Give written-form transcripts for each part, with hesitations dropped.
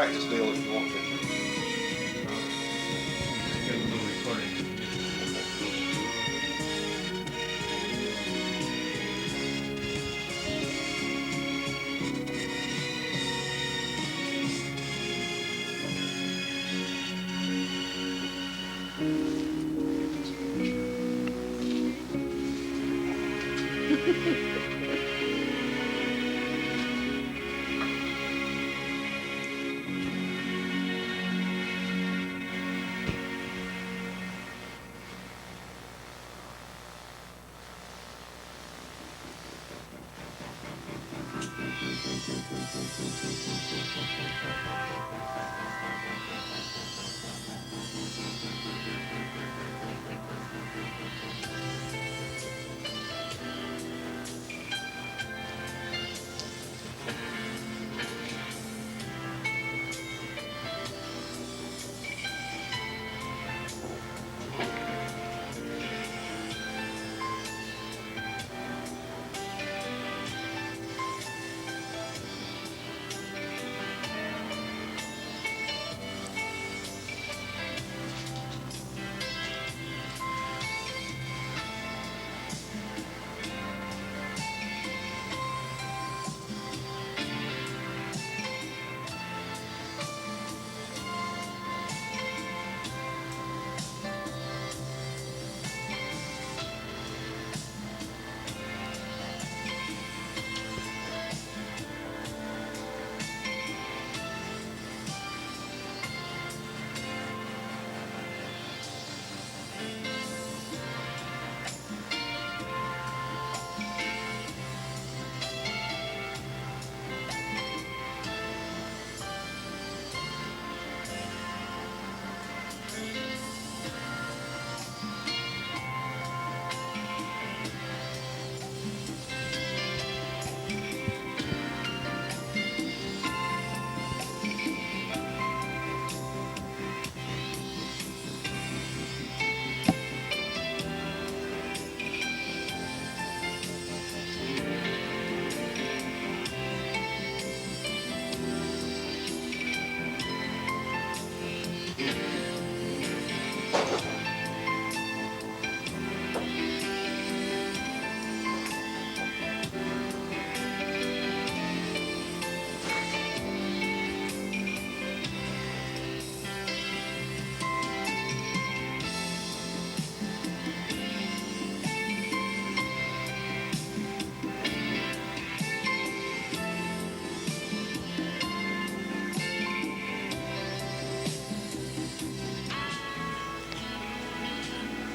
practice deal if you want to. Get a little recording.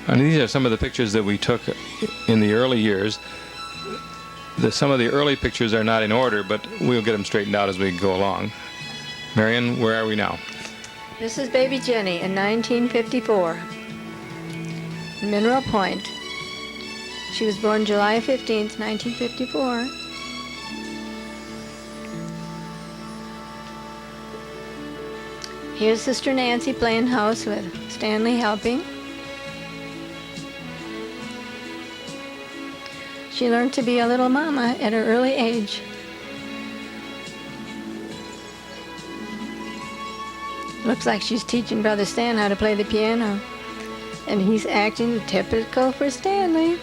And these are some of the pictures that we took in the early years. Some of the early pictures are not in order, but we'll get them straightened out as we go along. Marion, where are we now? This is baby Jenny in 1954 in Mineral Point. She was born July 15th, 1954. Here's Sister Nancy playing house with Stanley helping. She learned to be a little mama at her early age. Looks like she's teaching Brother Stan how to play the piano. And he's acting typical for Stanley.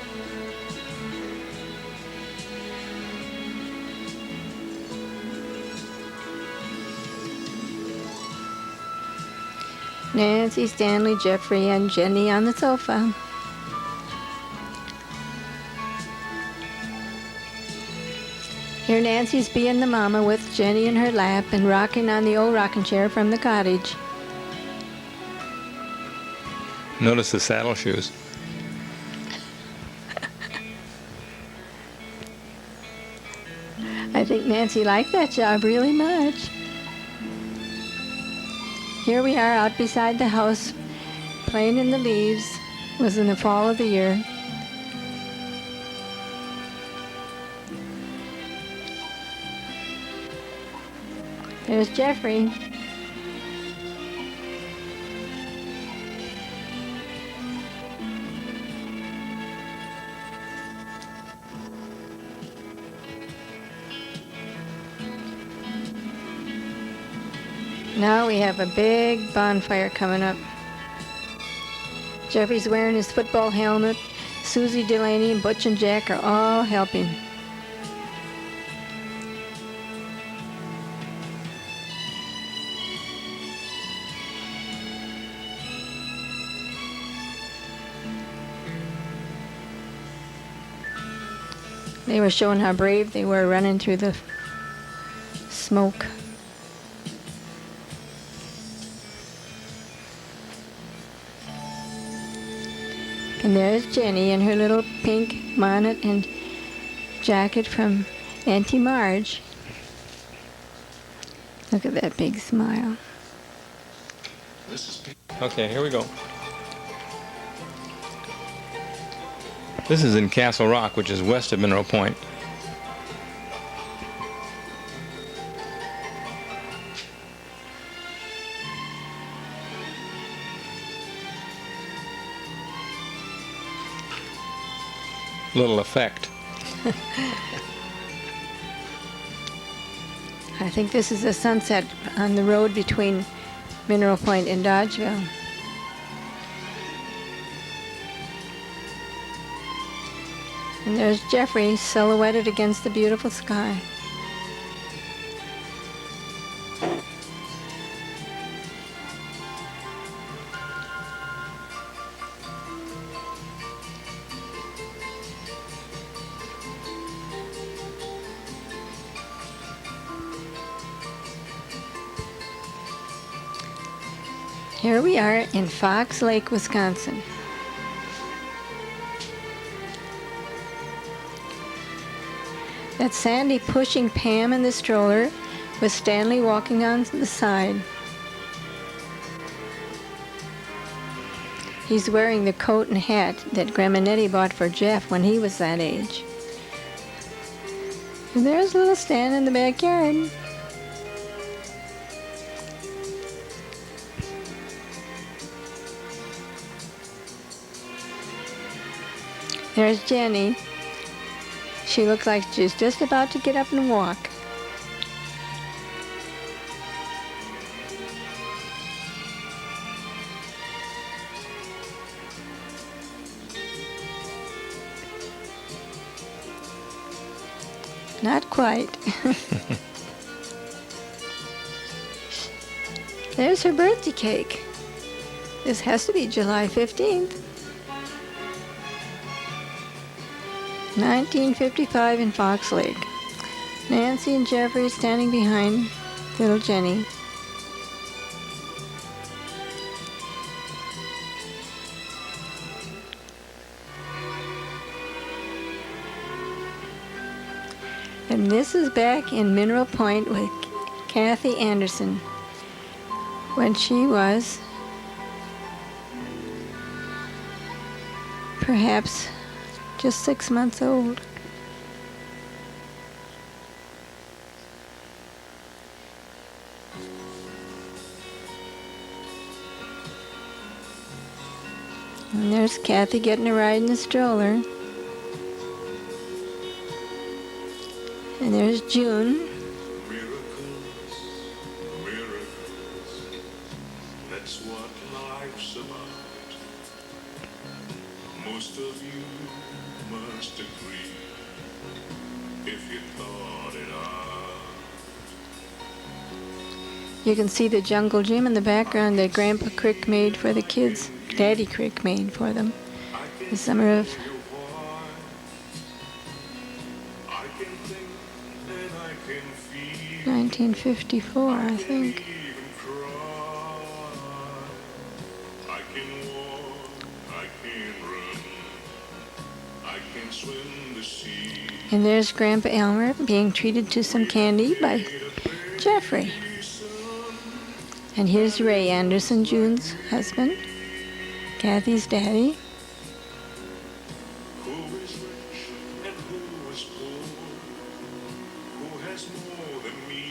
Nancy, Stanley, Jeffrey, and Jenny on the sofa. Here Nancy's being the mama with Jenny in her lap and rocking on the old rocking chair from the cottage. Notice the saddle shoes. I think Nancy liked that job really much. Here we are out beside the house, playing in the leaves. It was in the fall of the year. There's Jeffrey. Now we have a big bonfire coming up. Jeffrey's wearing his football helmet. Susie Delaney, Butch, and Jack are all helping. They were showing how brave they were running through the smoke. And there's Jenny in her little pink bonnet and jacket from Auntie Marge. Look at that big smile. Okay, here we go. This is in Castle Rock, which is west of Mineral Point. Little effect. I think this is a sunset on the road between Mineral Point and Dodgeville. And there's Jeffrey silhouetted against the beautiful sky. Here we are in Fox Lake, Wisconsin. That's Sandy pushing Pam in the stroller with Stanley walking on the side. He's wearing the coat and hat that Grandma Nettie bought for Jeff when he was that age. And there's little Stan in the backyard. There's Jenny. She looks like she's just about to get up and walk. Not quite. There's her birthday cake. This has to be July 15th. 1955 in Fox Lake. Nancy and Jeffrey standing behind little Jenny. And this is back in Mineral Point with Kathy Anderson when she was perhaps just 6 months old. And there's Kathy getting a ride in the stroller. And there's June. Miracles, miracles, that's what life's about. Most of you must agree if you thought it out. You can see the jungle gym in the background that Grandpa Crick made for the kids. Daddy Crick made for them. The summer of I can think and I can feel 1954, I think. even cry. I can walk, I can run, I can swim the sea. And there's Grandpa Elmer being treated to some candy by Jeffrey. And here's Ray Anderson, June's husband, Kathy's daddy. Who is rich and who is poor? Who has more than me?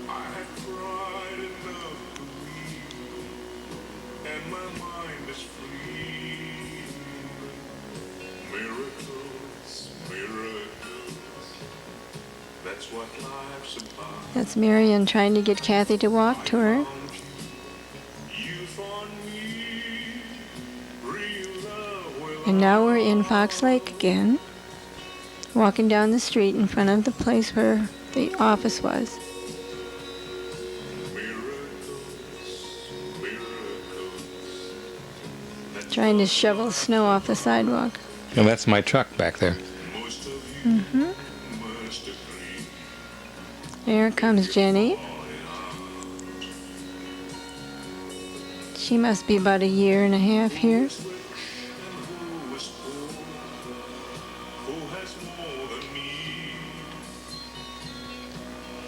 I have cried enough to weep, and my mind is free. Miracles, miracles, that's That's what life's about. That's Marion trying to get Kathy to walk to her. You found me, real love will And now we're in Fox Lake again, walking down the street in front of the place where the office was. Trying to shovel snow off the sidewalk. And that's my truck back there. most of you must agree. There comes Jenny. She must be about a year and a half here. Who is poor? Who has more than me?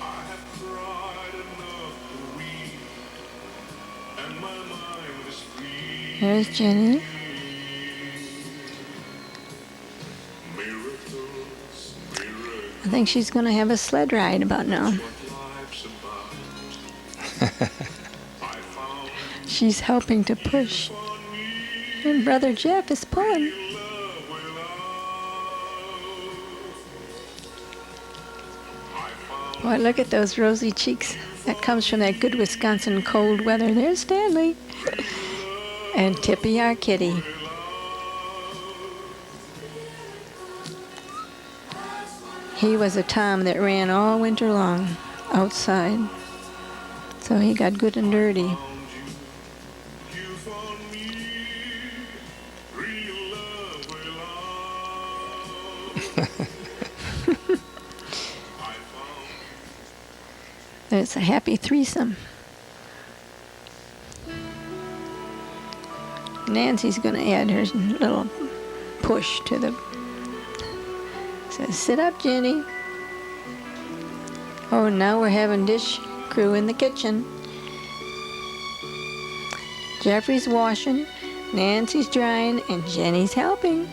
I have cried enough to weep, and my mind is free. There's Jenny. Miracles, miracles, I think she's going to have a sled ride about now. what life's about. I found She's helping to push. And Brother Jeff is pulling. love without. I found Boy, look at those rosy cheeks. That comes from that good Wisconsin cold weather. There's Stanley. And Tippy, our kitty. He was a Tom that ran all winter long outside. So he got good and dirty. you found me, real love without. I found It's a happy threesome. Nancy's going to add her little push to the... Says, sit up, Jenny. Oh, now we're having dish crew in the kitchen. Jeffrey's washing, Nancy's drying, and Jenny's helping.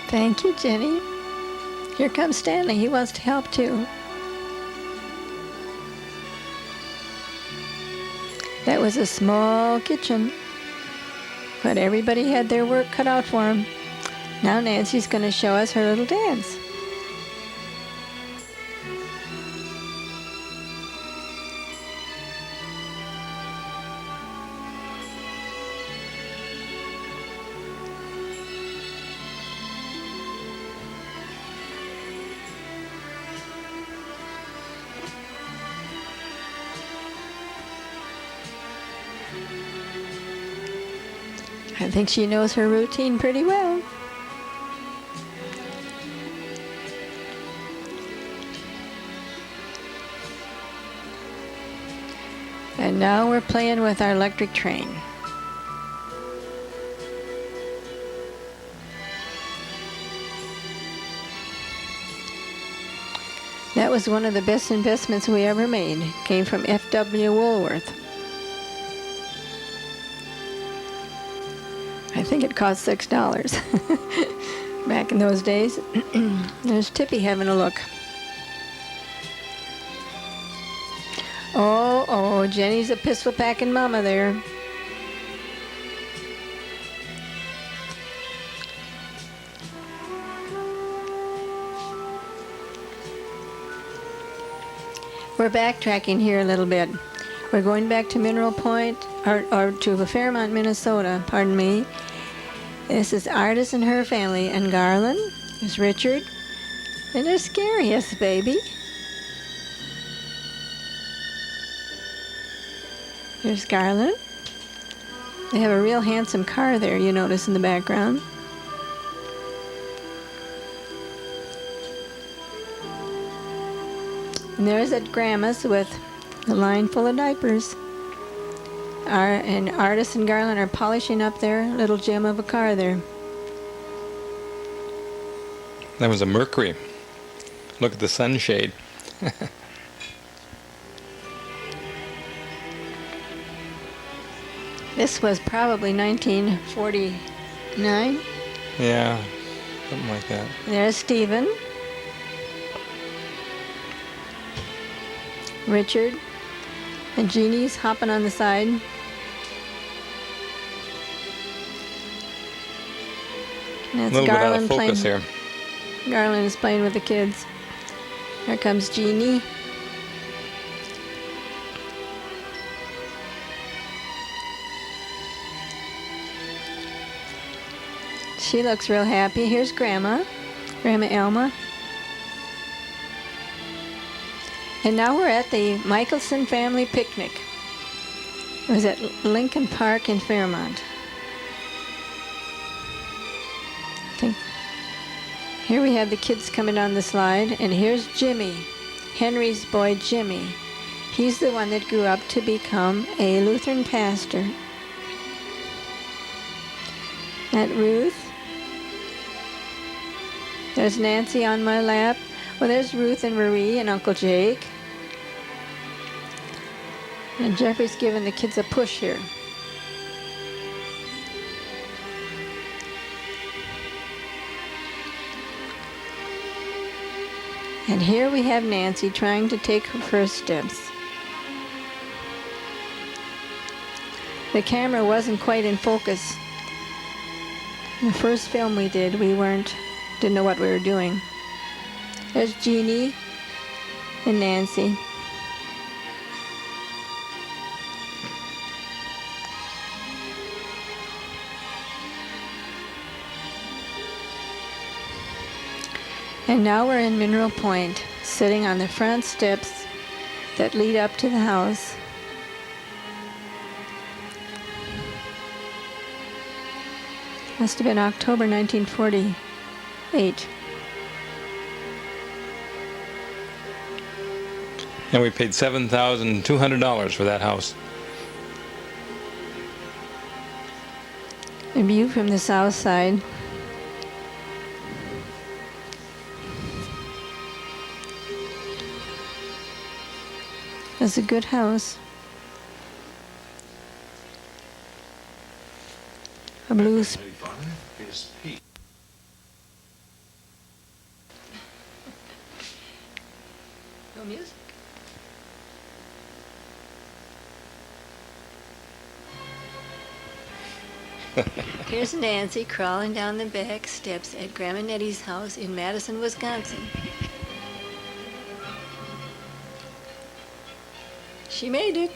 Thank you, Jenny. Here comes Stanley. He wants to help too. That was a small kitchen, but everybody had their work cut out for them. Now Nancy's going to show us her little dance. I think she knows her routine pretty well. And now we're playing with our electric train. That was one of the best investments we ever made. Came from F.W. Woolworth. I think it cost $6 back in those days. There's Tippy having a look. Oh, Jenny's a pistol packing mama there. We're backtracking here a little bit. We're going back to Mineral Point, or to Fairmont, Minnesota, pardon me. This is Artis and her family, and Garland. There's Richard. And there's Scariest, baby. Here's Garland. They have a real handsome car there, you notice in the background. And there's at Grandma's with a line full of diapers. And Artis and Garland are polishing up their little gem of a car there. That was a Mercury. Look at the sunshade. This was probably 1949. Yeah, something like that. There's Stephen. Richard, and Jeannie's hopping on the side. And A that's little bit out of Garland playing. focus here. Garland is playing with the kids. Here comes Jeannie. She looks real happy. Here's Grandma Elma. And now we're at the Michelson family picnic. It was at Lincoln Park in Fairmont. Here we have the kids coming down the slide, and here's Jimmy, Henry's boy Jimmy. He's the one that grew up to become a Lutheran pastor. That Ruth. There's Nancy on my lap. Well, there's Ruth and Marie and Uncle Jake. And Jeffrey's giving the kids a push here. And here we have Nancy trying to take her first steps. The camera wasn't quite in focus. The first film we did, didn't know what we were doing. There's Jeannie and Nancy. And now we're in Mineral Point, sitting on the front steps that lead up to the house. Must have been October 1948. And we paid $7,200 for that house. A view from the south side. It's a good house. A blue Is Pete. No music. Here's Nancy crawling down the back steps at Grandma Nettie's house in Madison, Wisconsin. She made it.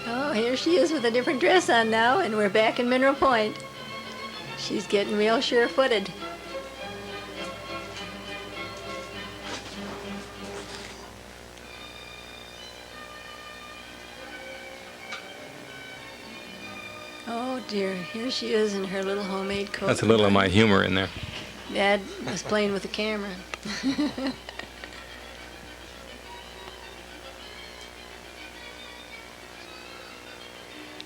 Oh, here she is with a different dress on now, and we're back in Mineral Point. She's getting real sure-footed. Oh dear, here she is in her little homemade coat. That's a little of my humor in there. Dad was playing with the camera.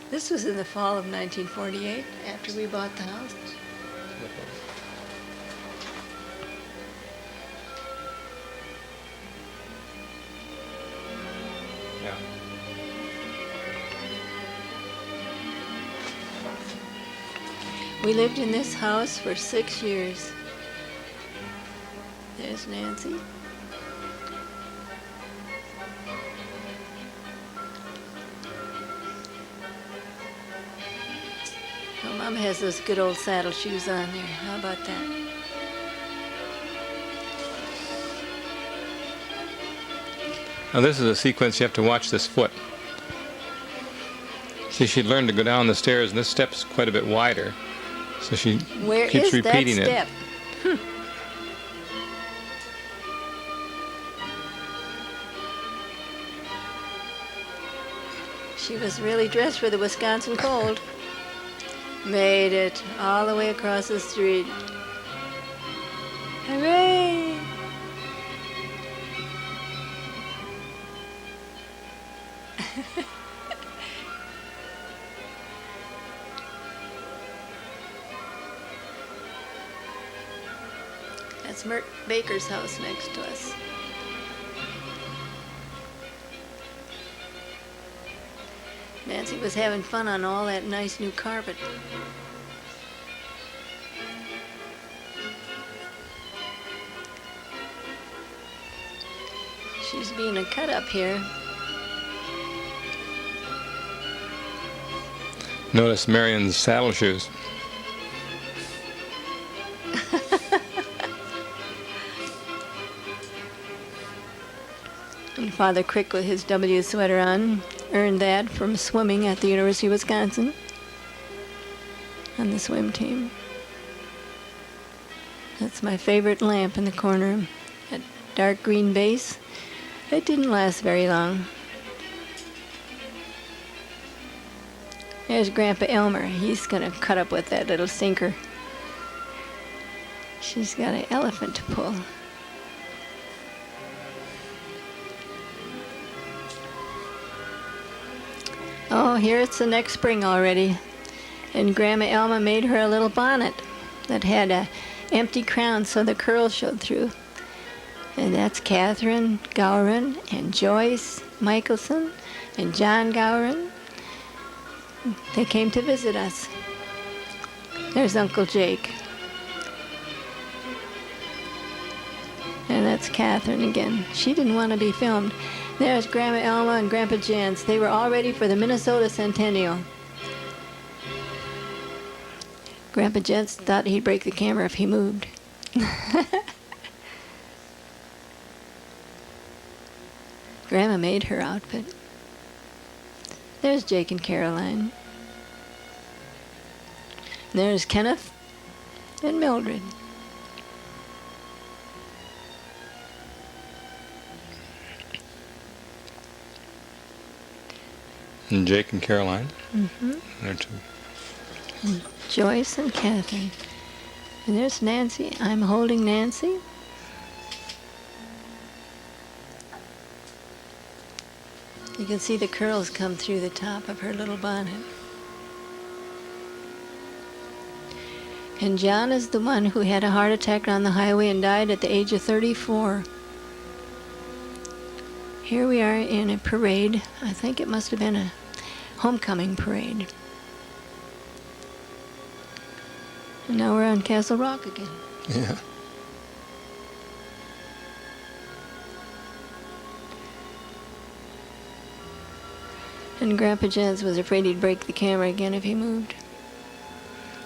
This was in the fall of 1948, after we bought the house. Yeah. We lived in this house for 6 years. There's Nancy. Oh, Mom has those good old saddle shoes on there. How about that? Now this is a sequence you have to watch this foot. See, she learned to go down the stairs, and this step's quite a bit wider. So she Where keeps is repeating that step? it. She was really dressed for the Wisconsin cold. Made it all the way across the street. Hooray! That's Mert Baker's house next to us. Nancy was having fun on all that nice new carpet. She's being a cut up here. Notice Marion's saddle shoes. And Father Crick with his W sweater on earned that from swimming at the University of Wisconsin on the swim team. That's my favorite lamp in the corner. That dark green base. It didn't last very long. There's Grandpa Elmer. He's going to cut up with that little sinker. She's got an elephant to pull. Oh, here it's the next spring already. And Grandma Elma made her a little bonnet that had a empty crown so the curls showed through. And that's Catherine Gowron and Joyce Michelson and John Gowron. They came to visit us. There's Uncle Jake. And that's Catherine again. She didn't want to be filmed. There's Grandma Elma and Grandpa Jans. They were all ready for the Minnesota Centennial. Grandpa Jans thought he'd break the camera if he moved. Grandma made her outfit. There's Jake and Caroline. There's Kenneth and Mildred. And Jake and Caroline. Mm-hmm. There too. And Joyce and Catherine. And there's Nancy. I'm holding Nancy. You can see the curls come through the top of her little bonnet. And John is the one who had a heart attack on the highway and died at the age of 34. Here we are in a parade. I think it must have been a homecoming parade. And now we're on Castle Rock again. Yeah. And Grandpa Jens was afraid he'd break the camera again if he moved.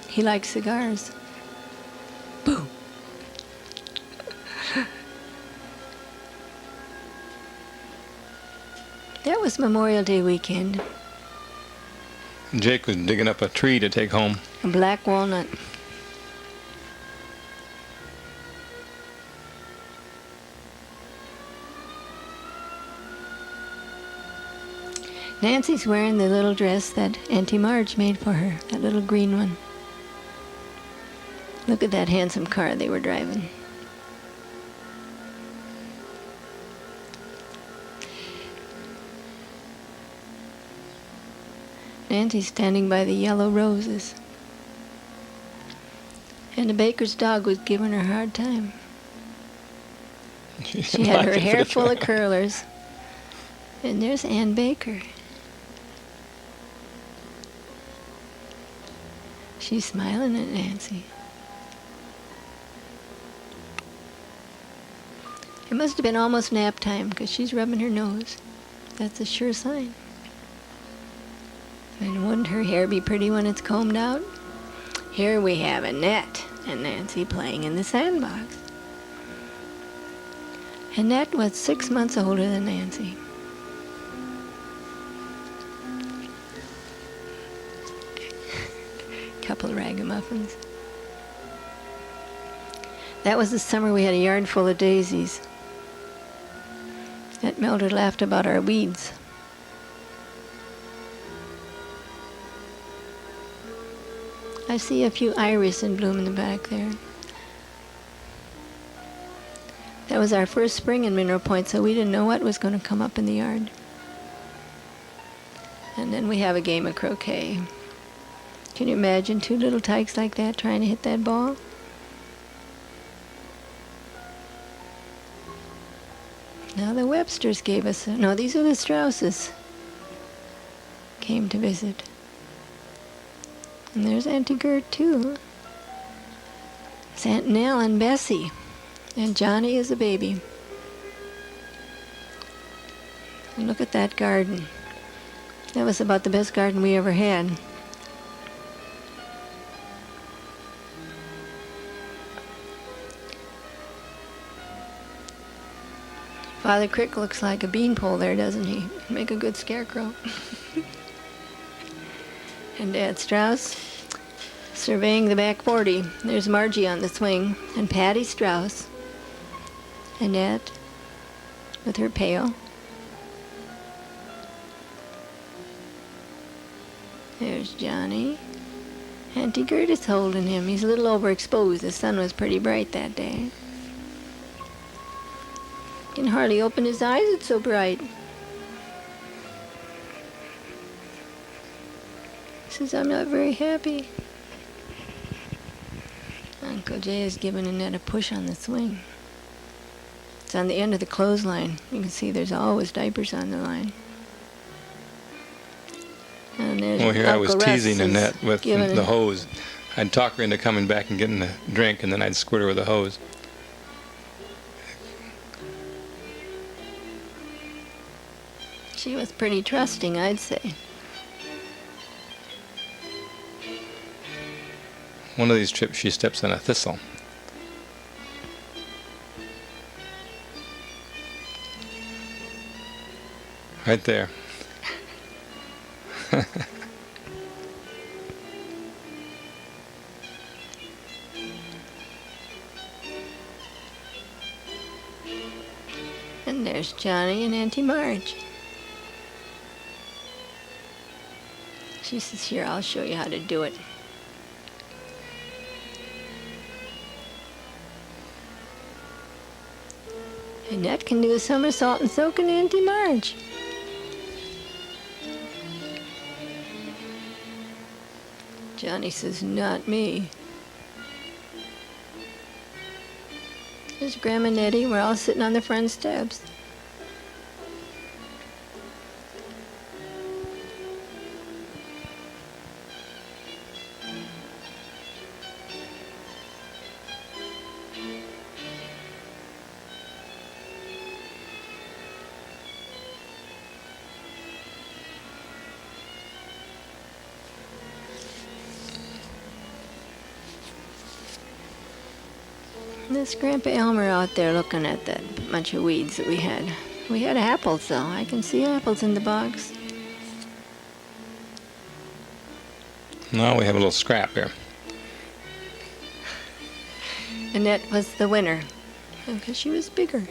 He likes cigars. Boom. That was Memorial Day weekend. Jake was digging up a tree to take home. A black walnut. Nancy's wearing the little dress that Auntie Marge made for her, that little green one. Look at that handsome car they were driving. Nancy's standing by the yellow roses. And the baker's dog was giving her a hard time. She had her hair full of curlers. And there's Ann Baker. She's smiling at Nancy. It must have been almost nap time because she's rubbing her nose. That's a sure sign. And wouldn't her hair be pretty when it's combed out? Here we have Annette and Nancy playing in the sandbox. Annette was 6 months older than Nancy. Couple of ragamuffins. That was the summer we had a yard full of daisies. That Mildred laughed about our weeds. I see a few iris in bloom in the back there. That was our first spring in Mineral Point, so we didn't know what was going to come up in the yard. And then we have a game of croquet. Can you imagine two little tykes like that trying to hit that ball? Now the Websters gave us, no, these are the Strausses. came to visit. And there's Auntie Gert, too. It's Aunt Nell and Bessie. And Johnny is a baby. And look at that garden. That was about the best garden we ever had. Father Crick looks like a beanpole there, doesn't he? Make a good scarecrow. And Dad Strauss surveying the back 40. There's Margie on the swing, and Patty Strauss. Annette with her pail. There's Johnny. Auntie Gert is holding him. He's a little overexposed. The sun was pretty bright that day. He can hardly open his eyes, it's so bright. He says, I'm not very happy. Uncle Jay is giving Annette a push on the swing. It's on the end of the clothesline. You can see there's always diapers on the line. And there's Well, here I was Uncle Russ teasing is Annette with giving the hose. I'd talk her into coming back and getting a drink, and then I'd squirt her with a hose. She was pretty trusting, I'd say. One of these trips, she steps on a thistle. Right there. And there's Johnny and Auntie Marge. She says, here, I'll show you how to do it. Annette can do a somersault and so can Auntie Marge. Johnny says, not me. There's Grandma Nettie. We're all sitting on the front steps. There's Grandpa Elmer out there looking at that bunch of weeds that we had. We had apples, though. I can see apples in the box. Now we have a little scrap here. Annette was the winner because she was bigger.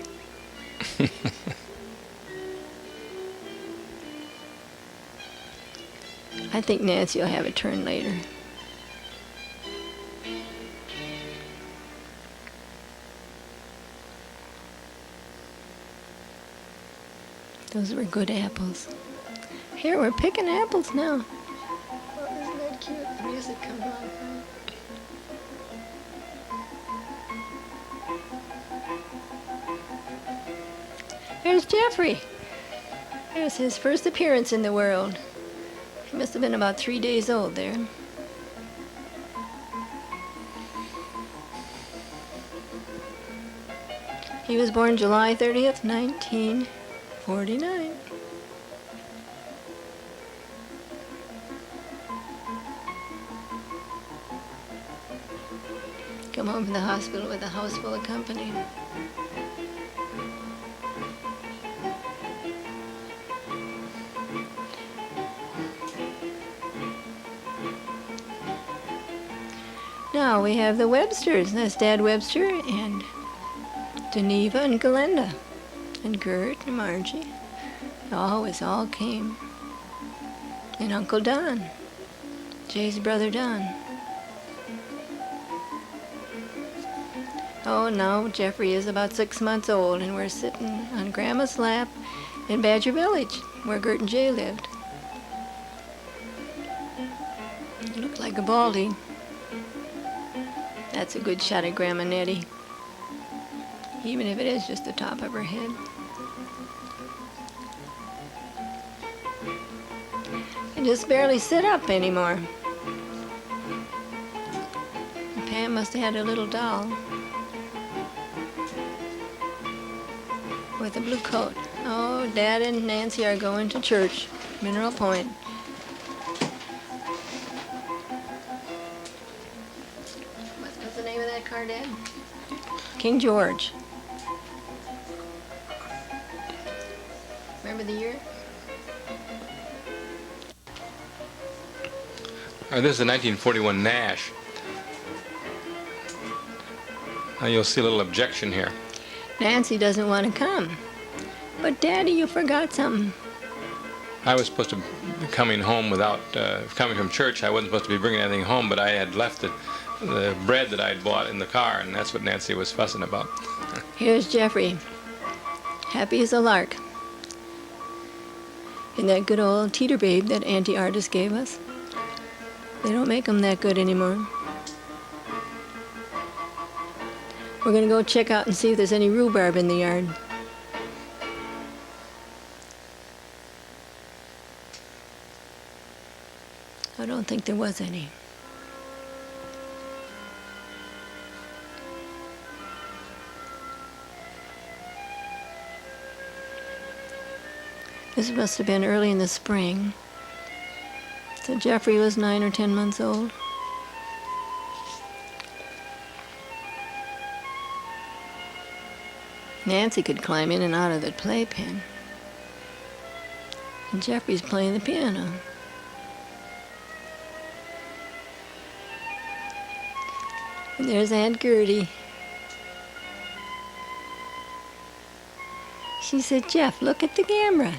I think Nancy will have a turn later. Those were good apples. Here, we're picking apples now. Oh, isn't that cute? The music comes on. There's Jeffrey. There's his first appearance in the world. He must have been about 3 days old there. He was born July 30th, 1949. Come home from the hospital with a house full of company. Now we have the Websters. That's Dad Webster and Geneva and Galenda and Gert and Margie. Always all came. And Uncle Don, Jay's brother Don. Oh, now Jeffrey is about 6 months old, and we're sitting on Grandma's lap in Badger Village, where Gert and Jay lived. He looked like a baldy. That's a good shot of Grandma Nettie, even if it is just the top of her head. And just barely sit up anymore. Pam must have had a little doll with a blue coat. Oh, Dad and Nancy are going to church, Mineral Point. What's the name of that car, Dad? King George. Remember the year? This is a 1941 Nash. Now you'll see a little objection here. Nancy doesn't want to come. But Daddy, you forgot something. I was supposed to be coming home without, coming from church. I wasn't supposed to be bringing anything home, but I had left the bread that I'd bought in the car, and that's what Nancy was fussing about. Here's Jeffrey, happy as a lark. And that good old teeter babe that Auntie Artis gave us. They don't make them that good anymore. We're going to go check out and see if there's any rhubarb in the yard. I don't think there was any. This must have been early in the spring. So Jeffrey was 9 or 10 months old. Nancy could climb in and out of the playpen. And Jeffrey's playing the piano. And there's Aunt Gertie. She said, Jeff, look at the camera.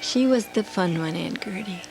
She was the fun one, Aunt Gertie.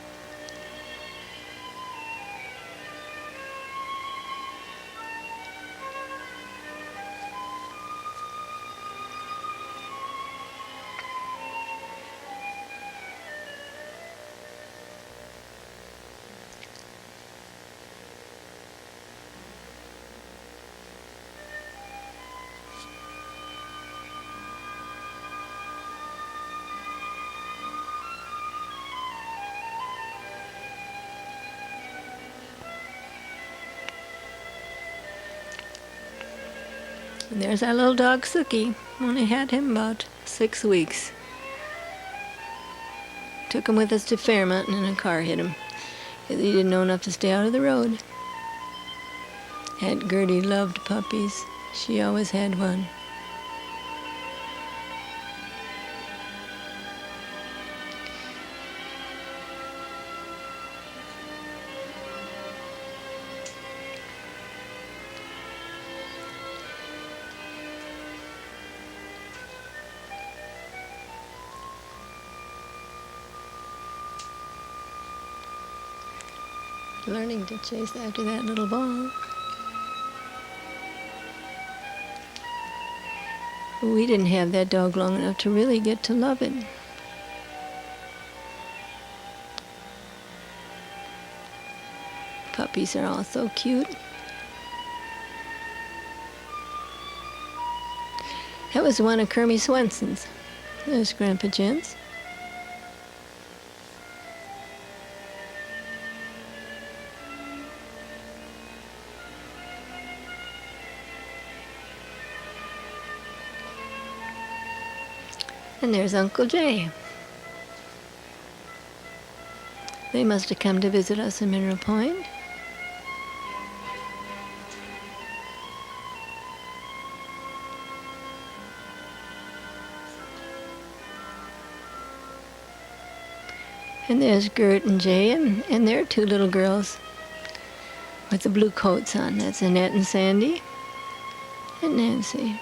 And there's our little dog, Sookie. Only had him about 6 weeks. Took him with us to Fairmont and a car hit him. He didn't know enough to stay out of the road. Aunt Gertie loved puppies. She always had one. Learning to chase after that little ball. We didn't have that dog long enough to really get to love it. Puppies are all so cute. That was one of Kermie Swenson's. There's Grandpa Gents. And there's Uncle Jay. They must have come to visit us in Mineral Point. And there's Gert and Jay and their 2 little girls with the blue coats on. That's Annette and Sandy and Nancy.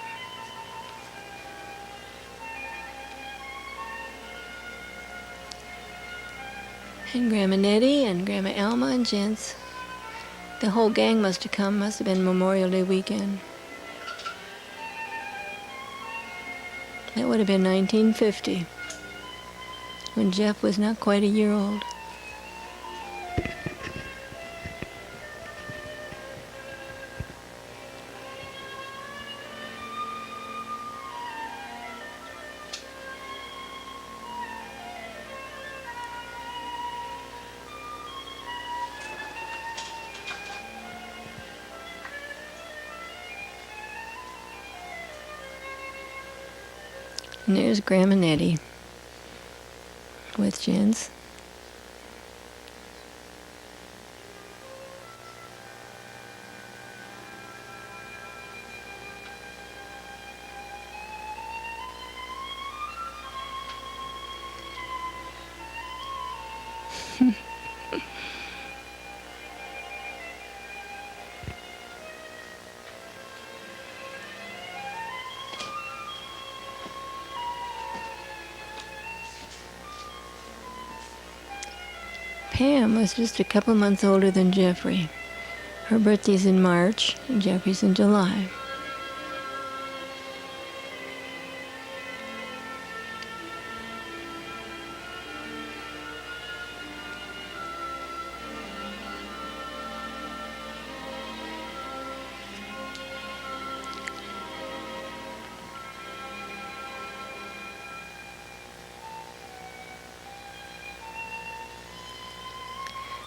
And Grandma Nettie and Grandma Alma and Gents. The whole gang must have come. Must have been Memorial Day weekend. That would have been 1950, when Jeff was not quite a year old. And there's Grandma Nettie with Jens. Pam was just a couple months older than Jeffrey. Her birthday's in March, and Jeffrey's in July.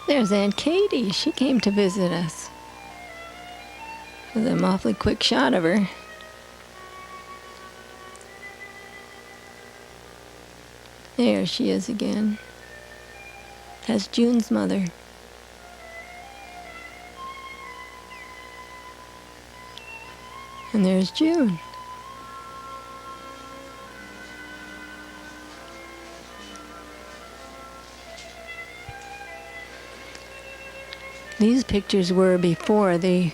There's Aunt Katie. She came to visit us. With an awfully quick shot of her. There she is again. That's June's mother. And there's June. These pictures were before the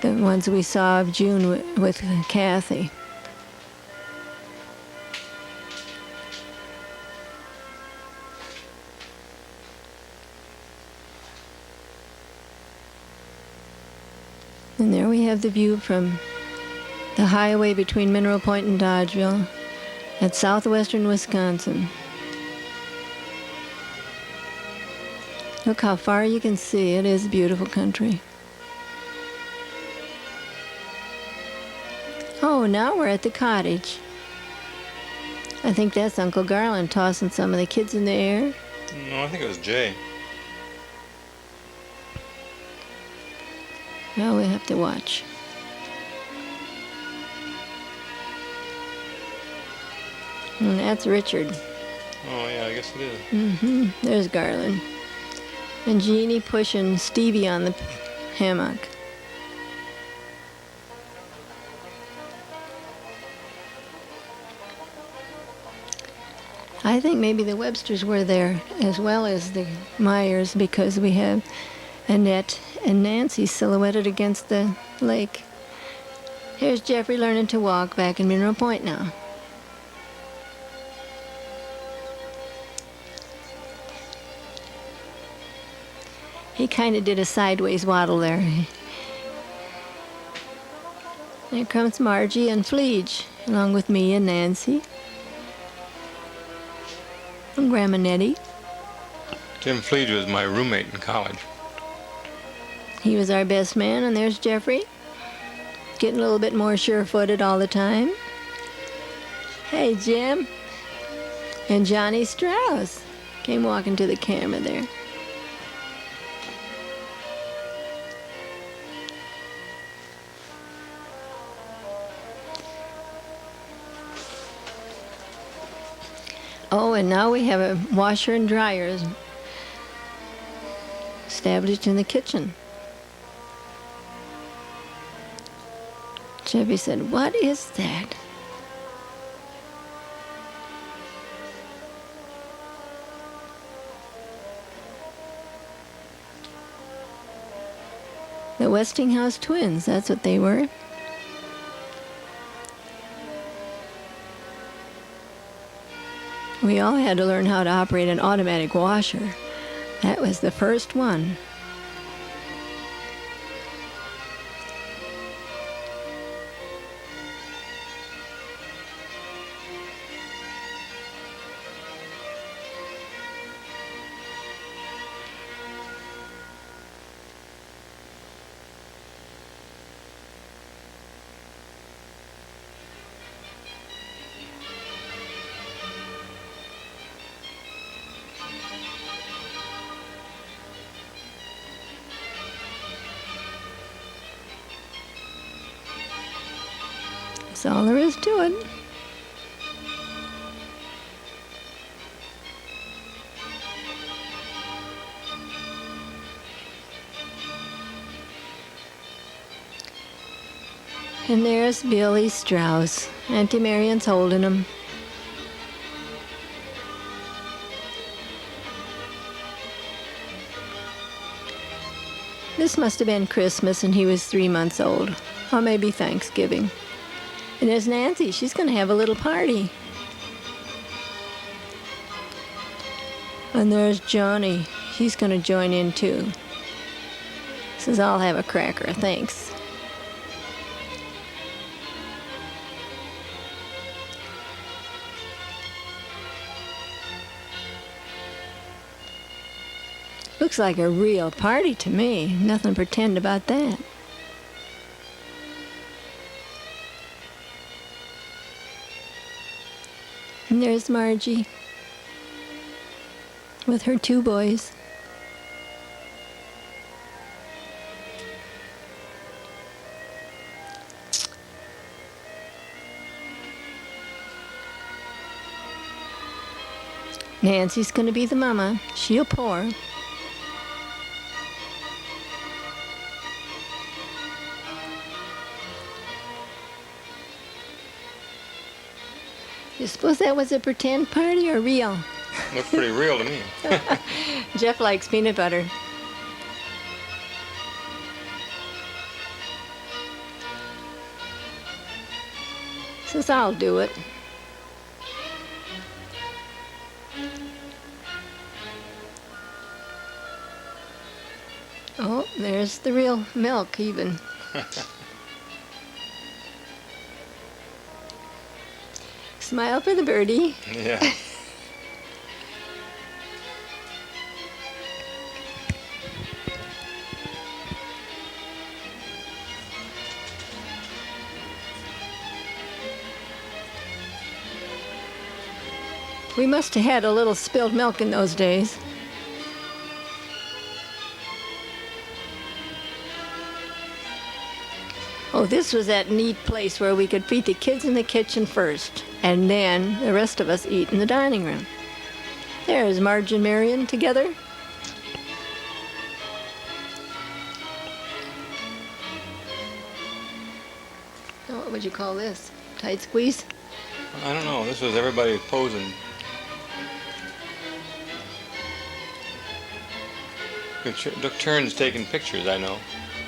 ones we saw of June with Kathy. And there we have the view from the highway between Mineral Point and Dodgeville at southwestern Wisconsin. Look how far you can see. It is beautiful country. Oh, now we're at the cottage. I think that's Uncle Garland tossing some of the kids in the air. No, I think it was Jay. Well, we'll have to watch. And that's Richard. Oh, yeah, I guess it is. There's Garland. And Jeannie pushing Stevie on the hammock. I think maybe the Websters were there as well as the Myers because we have Annette and Nancy silhouetted against the lake. Here's Jeffrey learning to walk back in Mineral Point now. He kind of did a sideways waddle there. Here comes Margie and Fleege, along with me and Nancy. And Grandma Nettie. Jim Fleege was my roommate in college. He was our best man, and there's Jeffrey. Getting a little bit more sure-footed all the time. Hey, Jim. And Johnny Strauss came walking to the camera there. Oh, and now we have a washer and dryer established in the kitchen. Jeffy said, "What is that?" The Westinghouse twins, that's what they were. We all had to learn how to operate an automatic washer. That was the first one. That's all there is to it. And there's Billy Strauss. Auntie Marion's holding him. This must have been Christmas and he was 3 months old. Or maybe Thanksgiving. And there's Nancy. She's going to have a little party. And there's Johnny. He's going to join in too. Says, I'll have a cracker, thanks. Looks like a real party to me. Nothing to pretend about that. And there's Margie with her 2 boys. Nancy's going to be the mama. She'll pour. You suppose that was a pretend party or real? Looks pretty real to me. Jeff likes peanut butter. Says I'll do it. Oh, there's the real milk even. Smile for the birdie. Yeah. We must have had a little spilled milk in those days. Oh, this was that neat place where we could feed the kids in the kitchen first, and then the rest of us eat in the dining room. There's Marge and Marion together. Oh, what would you call this? Tight squeeze? I don't know. This was everybody posing. Took turns taking pictures, I know.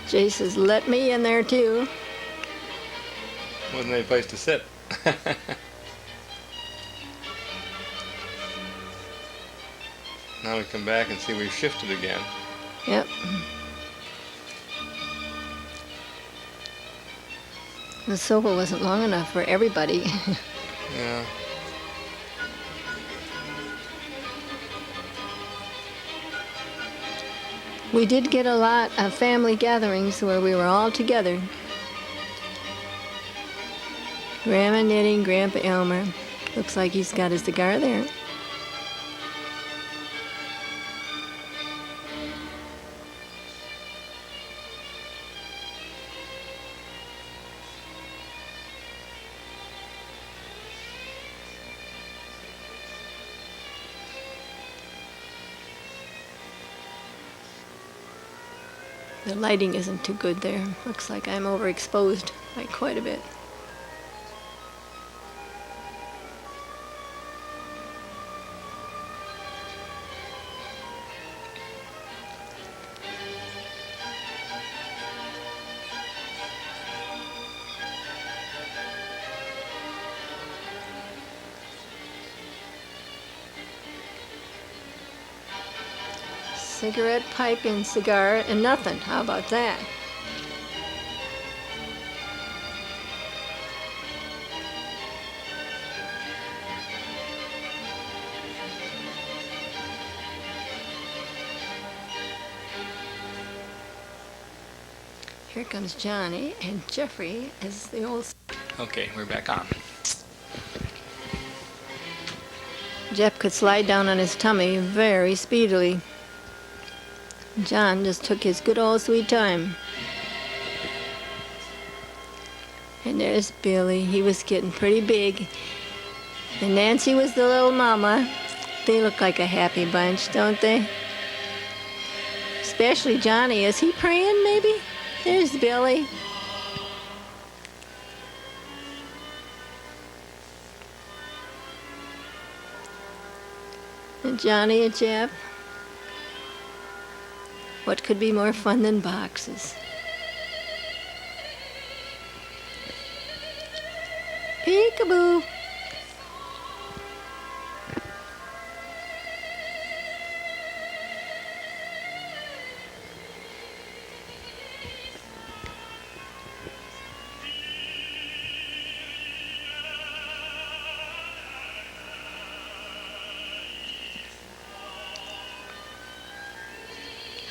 Jay says, let me in there too. Wasn't any place to sit. Now we come back and see we've shifted again. Yep. The sofa wasn't long enough for everybody. Yeah. We did get a lot of family gatherings where we were all together. Grandma knitting, Grandpa Elmer. Looks like he's got his cigar there. The lighting isn't too good there. Looks like I'm overexposed by quite a bit. Cigarette, pipe, and cigar, and nothing. How about that? Here comes Johnny, and Jeffrey is the old... Okay, we're back on. Jeff could slide down on his tummy very speedily. John just took his good old sweet time. And there's Billy. He was getting pretty big. And Nancy was the little mama. They look like a happy bunch, don't they? Especially Johnny. Is he praying, maybe? There's Billy. And Johnny and Jeff. What could be more fun than boxes? Peekaboo.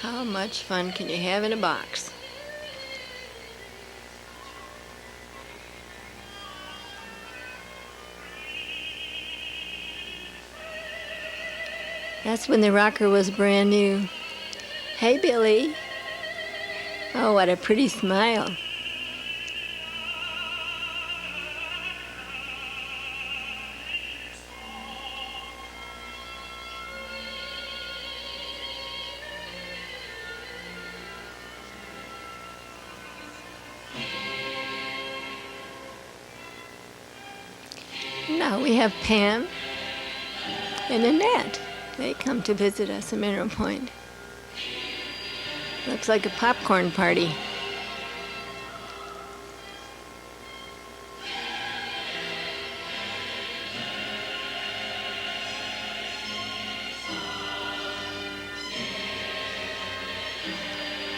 How much fun can you have in a box? That's when the rocker was brand new. Hey, Billy. Oh, what a pretty smile. Now we have Pam and Annette. They come to visit us in Mineral Point. Looks like a popcorn party.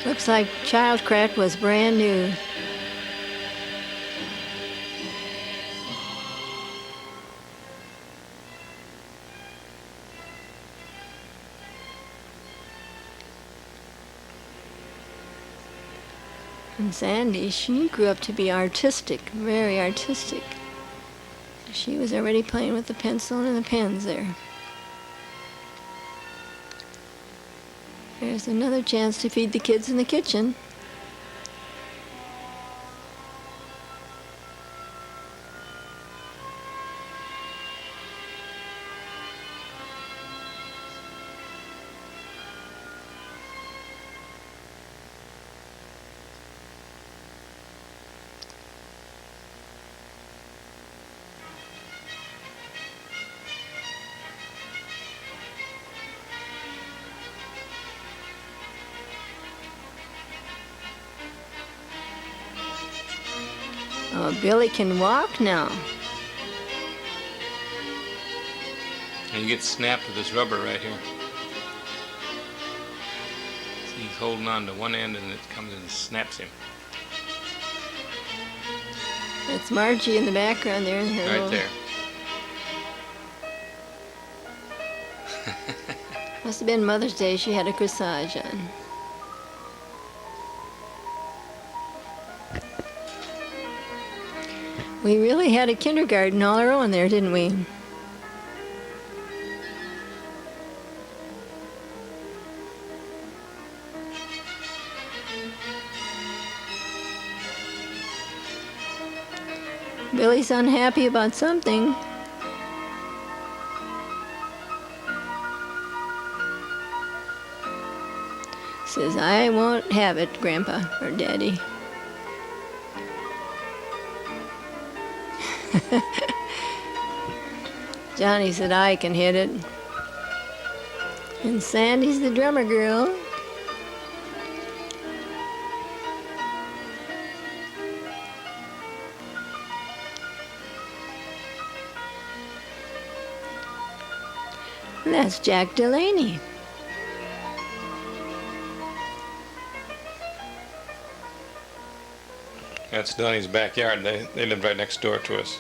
Looks like Childcraft was brand new. And Sandy, she grew up to be artistic, very artistic. She was already playing with the pencil and the pens there. There's another chance to feed the kids in the kitchen. Oh, Billy can walk now. And you get snapped with this rubber right here. See, he's holding on to one end and it comes and snaps him. That's Margie in the background there. In her Right little... there. Must have been Mother's Day. She had a corsage on. We really had a kindergarten all our own there, didn't we? Billy's unhappy about something. Says, I won't have it, Grandpa or Daddy. Johnny said, I can hit it. And Sandy's the drummer girl. And that's Jack Delaney. That's Donnie's backyard. They live right next door to us.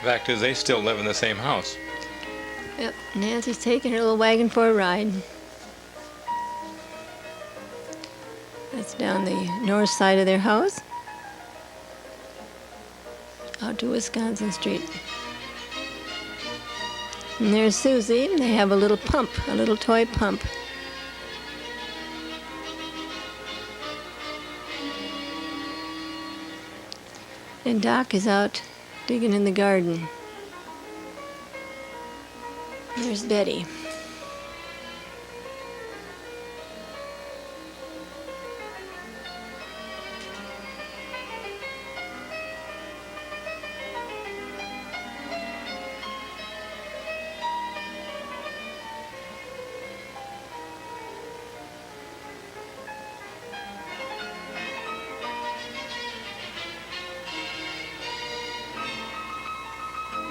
The fact is, they still live in the same house. Yep, Nancy's taking her little wagon for a ride. That's down the north side of their house, out to Wisconsin Street. And there's Susie, and they have a little pump, a little toy pump. And Doc is out digging in the garden. There's Betty.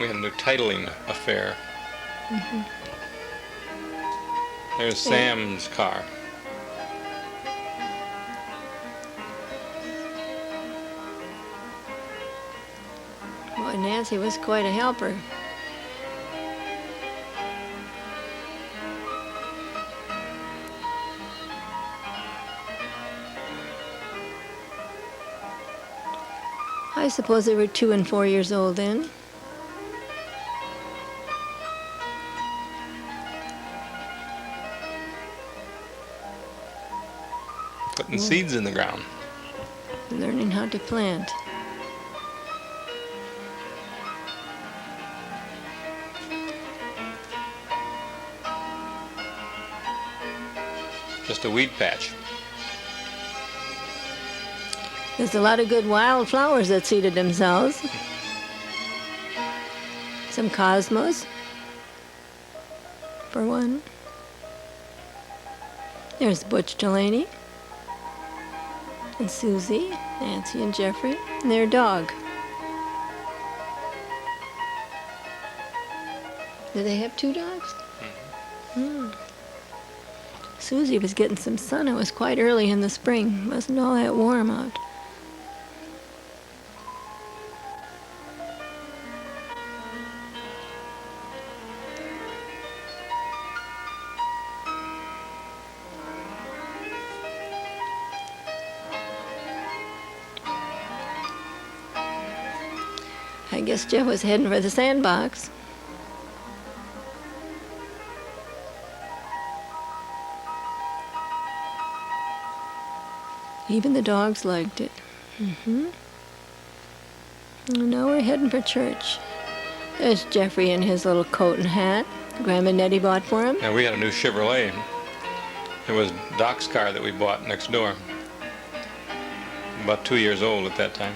We had a new titling affair. There's Sam's car. Boy, Nancy was quite a helper. I suppose they were 2 and 4 years old then. Putting seeds in the ground. Learning how to plant. Just a weed patch. There's a lot of good wild flowers that seeded themselves. Some cosmos, for one. There's Butch Delaney and Susie, Nancy and Jeffrey, and their dog. Do they have 2 dogs? Susie was getting some sun. It was quite early in the spring. It wasn't all that warm out. I guess Jeff was heading for the sandbox. Even the dogs liked it. And now we're heading for church. There's Jeffrey in his little coat and hat Grandma Nettie bought for him. Now we had a new Chevrolet. It was Doc's car that we bought next door. About 2 years old at that time.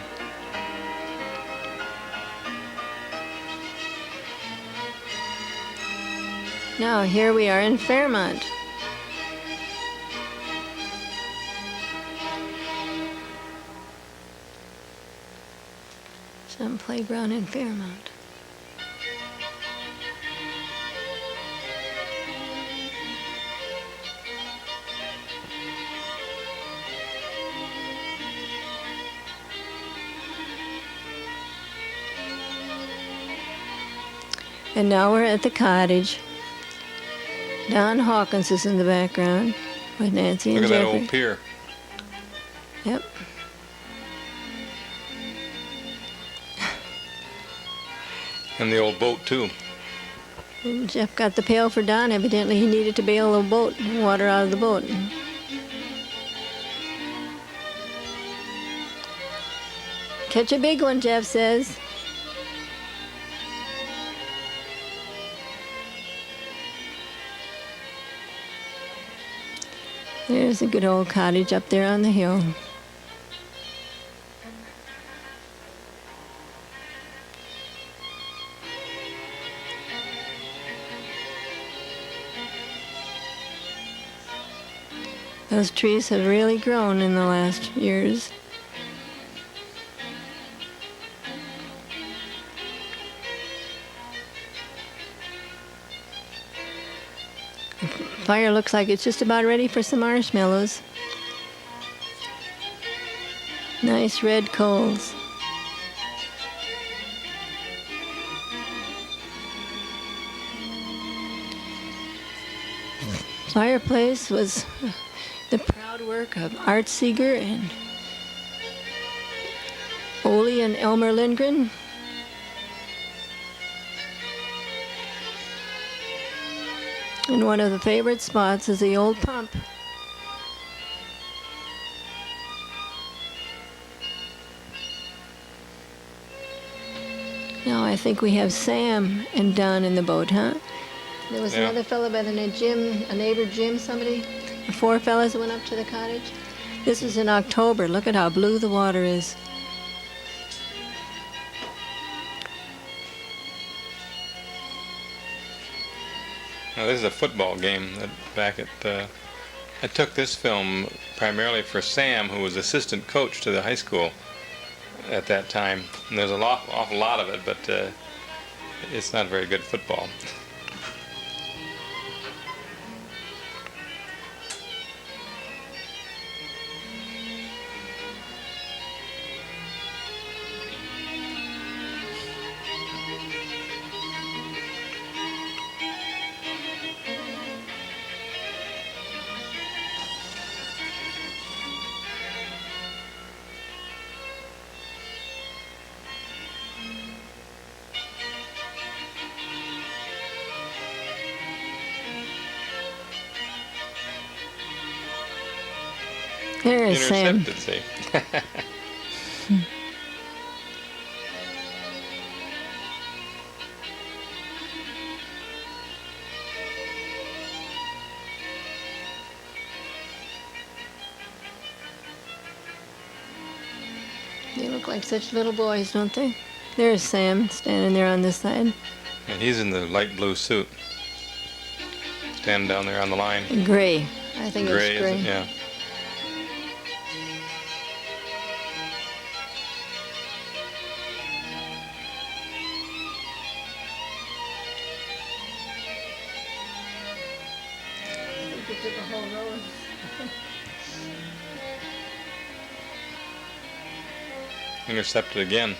Now here we are in Fairmont. Some playground in Fairmont. And now we're at the cottage. Don Hawkins is in the background with Nancy Look and at that Jeffrey. old pier. Yep. And the old boat too. And Jeff got the pail for Don. Evidently he needed to bail the boat, water out of the boat. Catch a big one, Jeff says. There's a good old cottage up there on the hill. Those trees have really grown in the last years. The fire looks like it's just about ready for some marshmallows. Nice red coals. Fireplace was the proud work of Art Seeger and Ole and Elmer Lindgren. And one of the favorite spots is the old pump. Now I think we have Sam and Don in the boat, huh? There was Yeah. another fellow by the name Jim, a neighbor Jim, somebody. 4 fellas went up to the cottage. This is in October. Look at how blue the water is. Now this is a football game that back at. I took this film primarily for Sam, who was assistant coach to the high school at that time. And there's an awful lot of it, but It's not very good football. There's Sam. Intercepted, see. They look like such little boys, don't they? There's Sam standing there on this side. And he's in the light blue suit. Standing down there on the line. Gray. I think Gray, it's gray. is it? Yeah. I think they took a whole row. Intercepted again.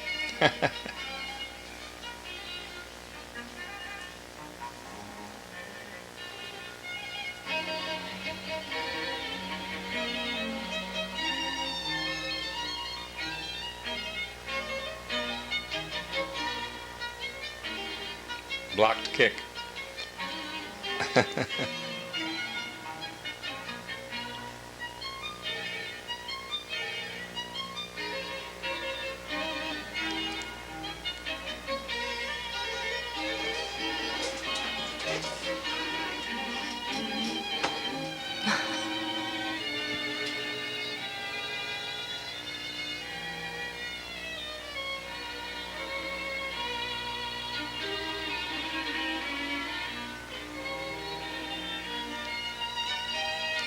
Blocked kick.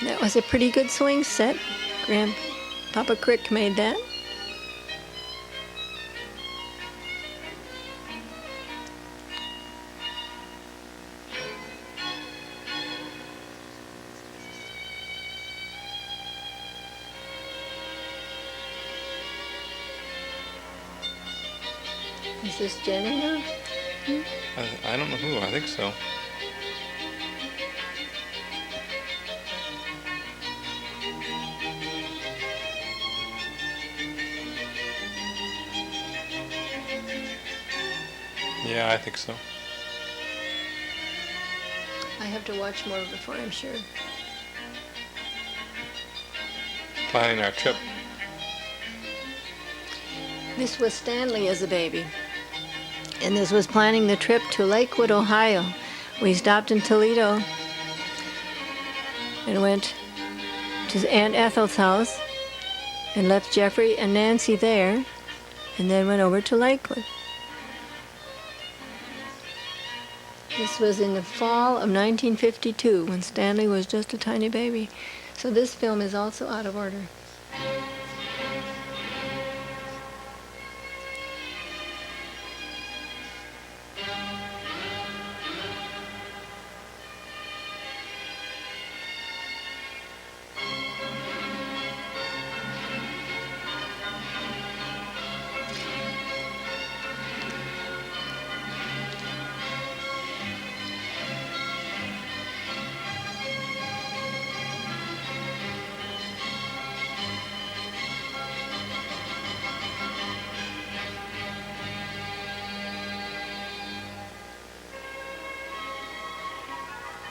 That was a pretty good swing set. Grandpapa Crick made that. Is this Jenny now? I don't know who. I think so. Yeah, I think so. I have to watch more before I'm sure. Planning our trip. This was Stanley as a baby. And this was planning the trip to Lakewood, Ohio. We stopped in Toledo and went to Aunt Ethel's house and left Jeffrey and Nancy there and then went over to Lakewood. This was in the fall of 1952 when Stanley was just a tiny baby. So this film is also out of order.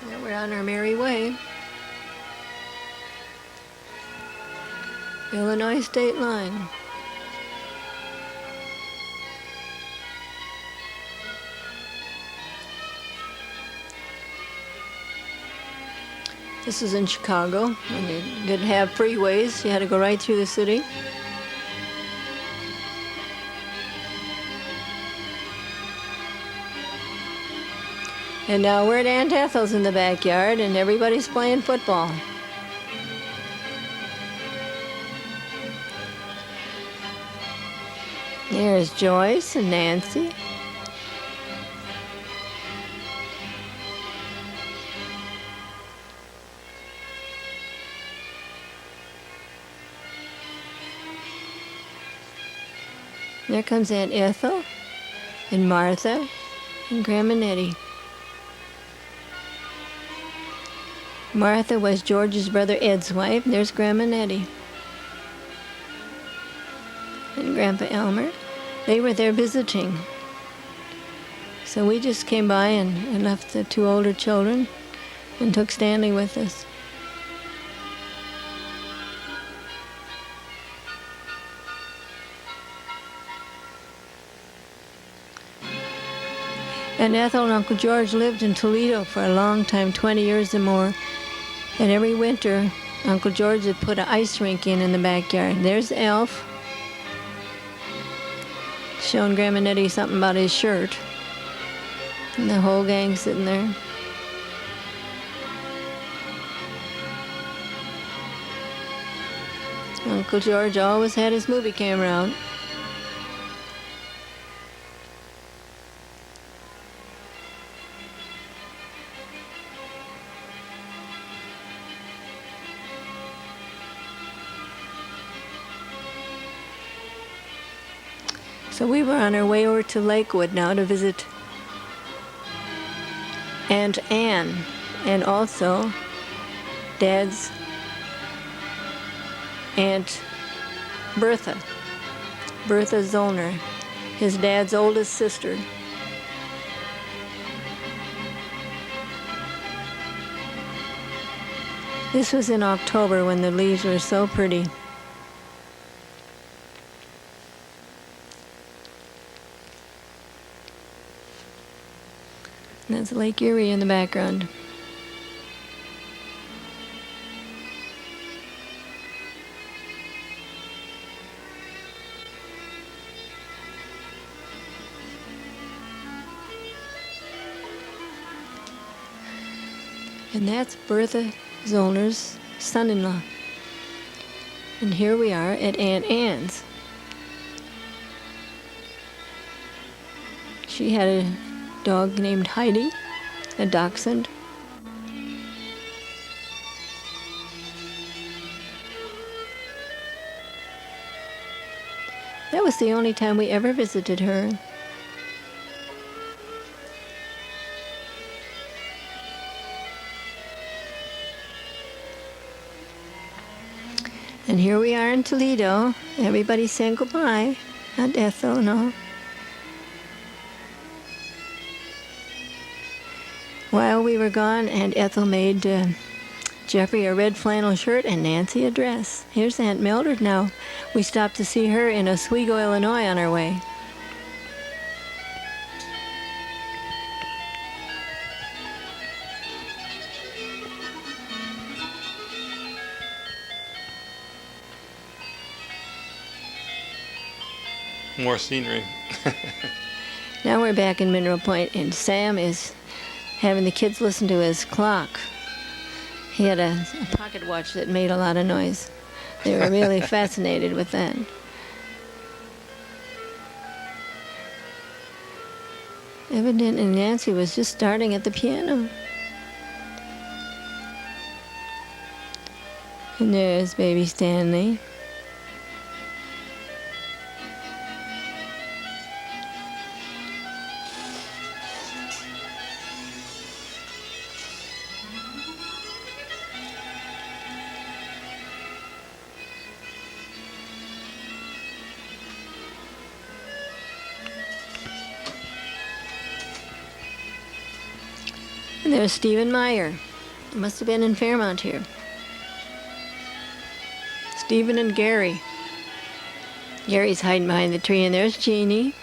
Now we're on our merry way. Illinois state line. This is in Chicago, and you didn't have freeways. You had to go right through the city. And now we're at Aunt Ethel's in the backyard, and everybody's playing football. There's Joyce and Nancy. There comes Aunt Ethel and Martha and Grandma Nettie. Martha was George's brother Ed's wife. There's Grandma Nettie. And Grandpa Elmer. They were there visiting. So we just came by and left the two older children and took Stanley with us. And Ethel and Uncle George lived in Toledo for a long time, 20 years or more. And every winter, Uncle George would put an ice rink in the backyard. There's Elf, showing Grandma Nettie something about his shirt. And the whole gang sitting there. Uncle George always had his movie camera out. So we were on our way over to Lakewood now to visit Aunt Ann and also Dad's Aunt Bertha Zollner, his dad's oldest sister. This was in October when the leaves were so pretty. And that's Lake Erie in the background. And that's Bertha Zollner's son-in-law. And here we are at Aunt Ann's. She had a dog named Heidi, a dachshund. That was the only time we ever visited her. And here we are in Toledo. Everybody's saying goodbye. Aunt Ethel and all. While we were gone, Aunt Ethel made Jeffrey a red flannel shirt and Nancy a dress. Here's Aunt Mildred now. We stopped to see her in Oswego, Illinois on our way. More scenery. Now we're back in Mineral Point, and Sam is having the kids listen to his clock. He had a pocket watch that made a lot of noise. They were really fascinated with that. Evidently Nancy was just starting at the piano. And there's baby Stanley. And there's Stephen Meyer. Must have been in Fairmont here. Stephen and Gary. Gary's hiding behind the tree, and there's Jeannie.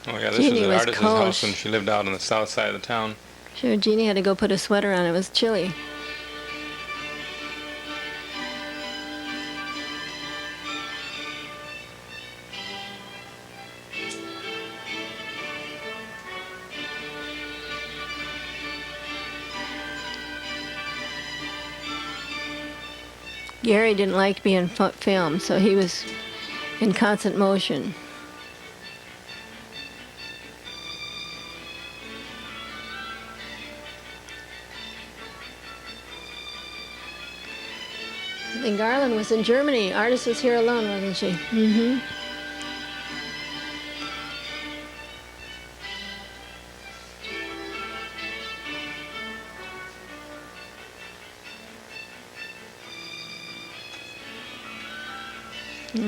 Oh yeah, this Jeannie was the was artist's cold. house when she lived out on the south side of the town. Sure, Jeannie had to go put a sweater on. It was chilly. Gary didn't like being filmed, so he was in constant motion. And Garland was in Germany. Artist was here alone, wasn't she? Mm-hmm.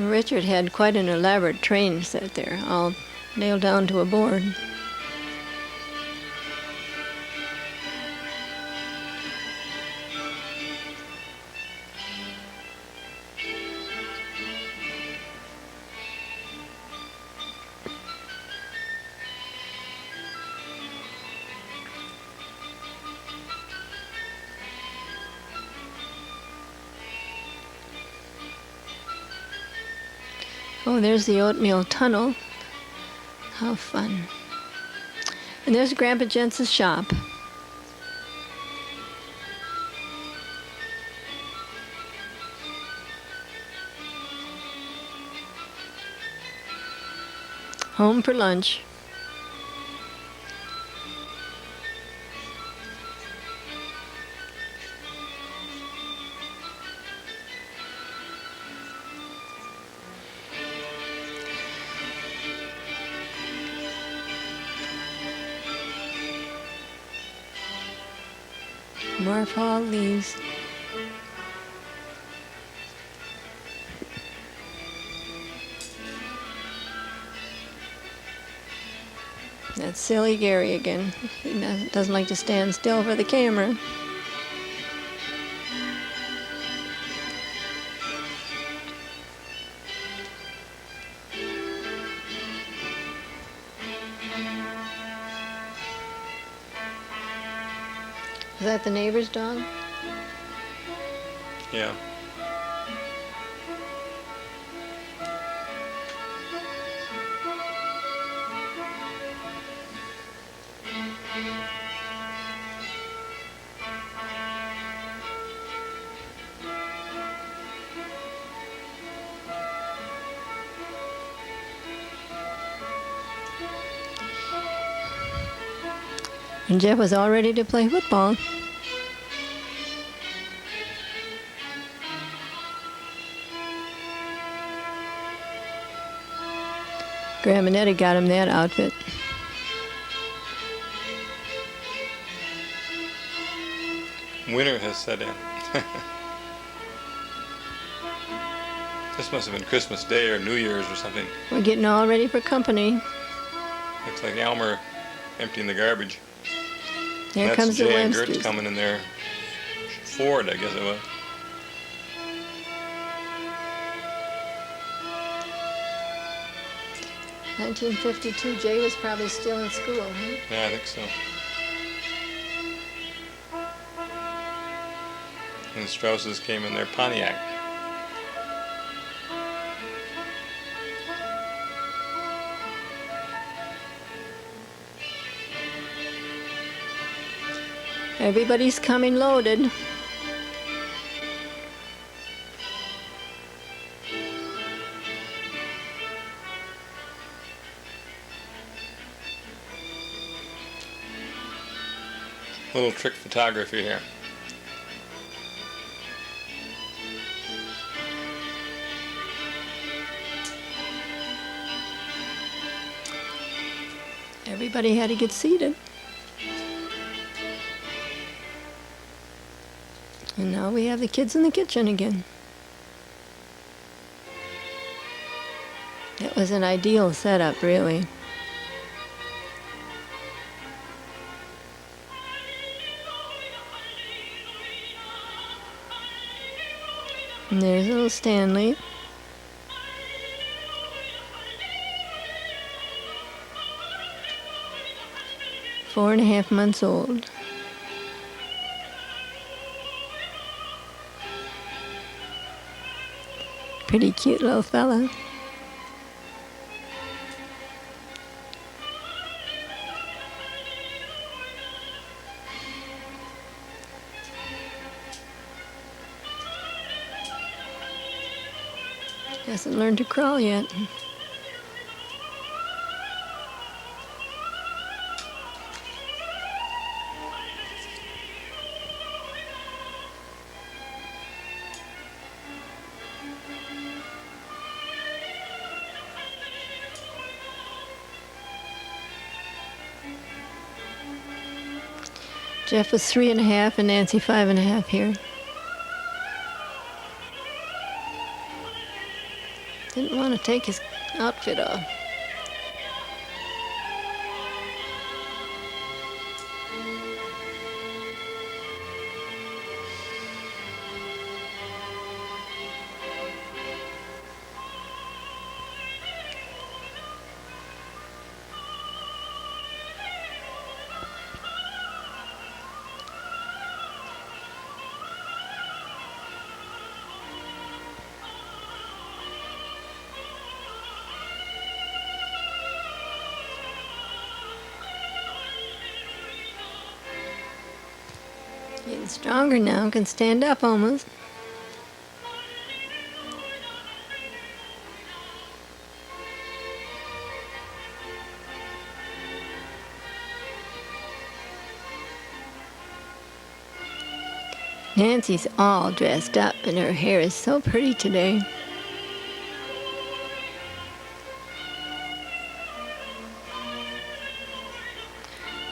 Richard had quite an elaborate train set there, all nailed down to a board. Oh, there's the oatmeal tunnel. How fun. And there's Grandpa Jensen's shop. Home for lunch. More fall leaves. That's silly Gary again. He doesn't like to stand still for the camera. Is that the neighbor's dog? Yeah. And Jeff was all ready to play football. Grandma Nettie got him that outfit. Winter has set in. This must have been Christmas Day or New Year's or something. We're getting all ready for company. Looks like Elmer emptying the garbage. Here That's comes the Jay and Gert's Websters. coming in their Ford, I guess it was. In 1952, Jay was probably still in school, huh? Yeah, I think so. And the Strausses came in their Pontiac. Everybody's coming loaded. Little trick photography here. Everybody had to get seated. And now we have the kids in the kitchen again. It was an ideal setup, really. And there's little Stanley. Four and a half months old. Pretty cute little fella. Hasn't learned to crawl yet. Jeff was 3.5 and Nancy 5.5 here. Didn't want to take his outfit off. Getting stronger now, can stand up almost. Nancy's all dressed up and her hair is so pretty today.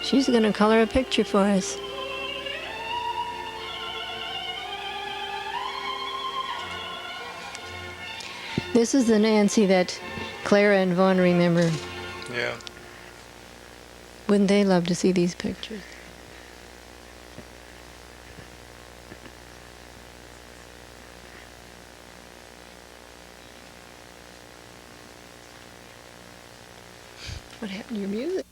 She's going to color a picture for us. This is the Nancy that Clara and Vaughn remember. Yeah. Wouldn't they love to see these pictures? What happened to your music?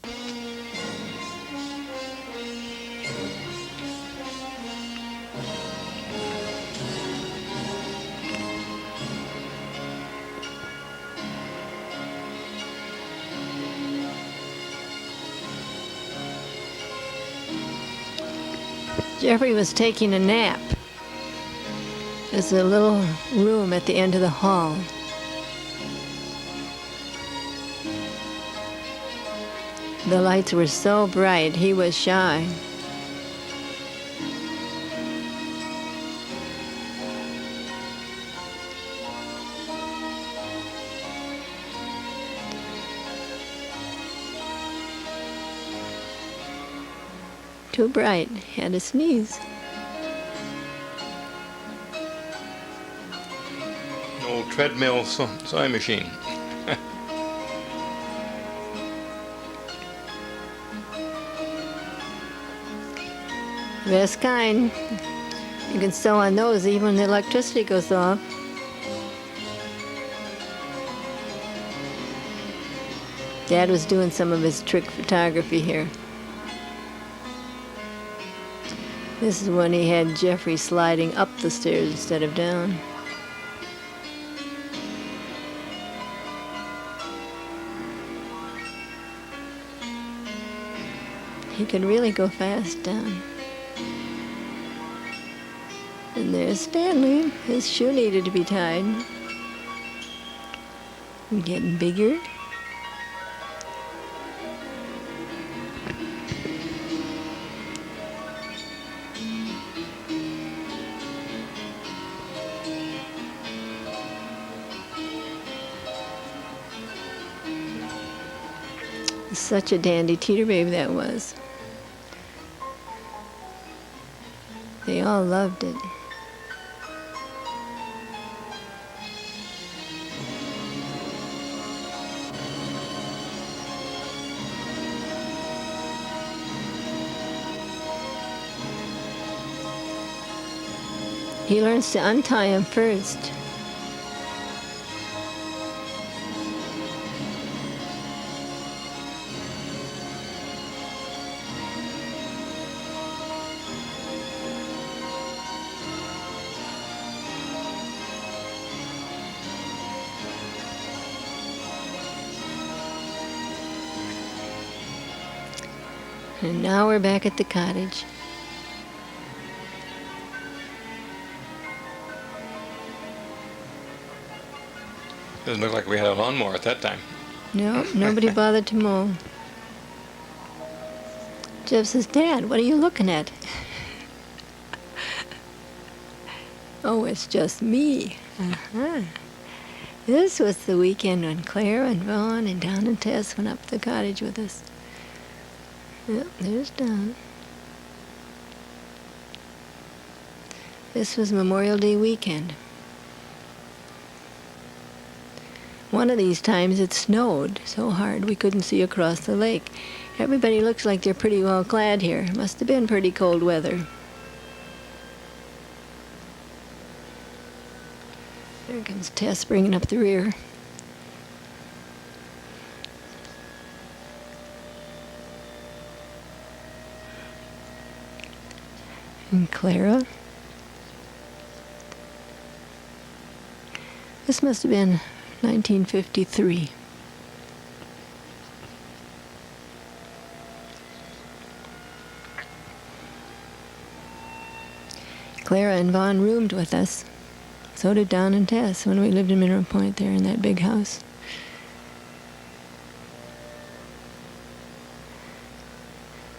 Jeffrey was taking a nap. There's a little room at the end of the hall. The lights were so bright, he was shy. Too bright, had to sneeze. An old treadmill sewing machine. Best kind. You can sew on those even when the electricity goes off. Dad was doing some of his trick photography here. This is when he had Jeffrey sliding up the stairs instead of down. He could really go fast down. And there's Stanley. His shoe needed to be tied. Getting bigger. Such a dandy teeter baby that was. They all loved it. He learns to untie him first. And now we're back at the cottage. Doesn't look like we had a lawnmower at that time. No, nobody bothered to mow. Jeff says, Dad, what are you looking at? Oh, it's just me. Uh-huh. This was the weekend when Claire and Vaughn and Don and Tess went up to the cottage with us. Yep, there's Don. This was Memorial Day weekend. One of these times it snowed so hard we couldn't see across the lake. Everybody looks like they're pretty well clad here. Must have been pretty cold weather. There comes Tess bringing up the rear. And Clara. This must have been 1953. Clara and Vaughn roomed with us. So did Don and Tess when we lived in Mineral Point there in that big house.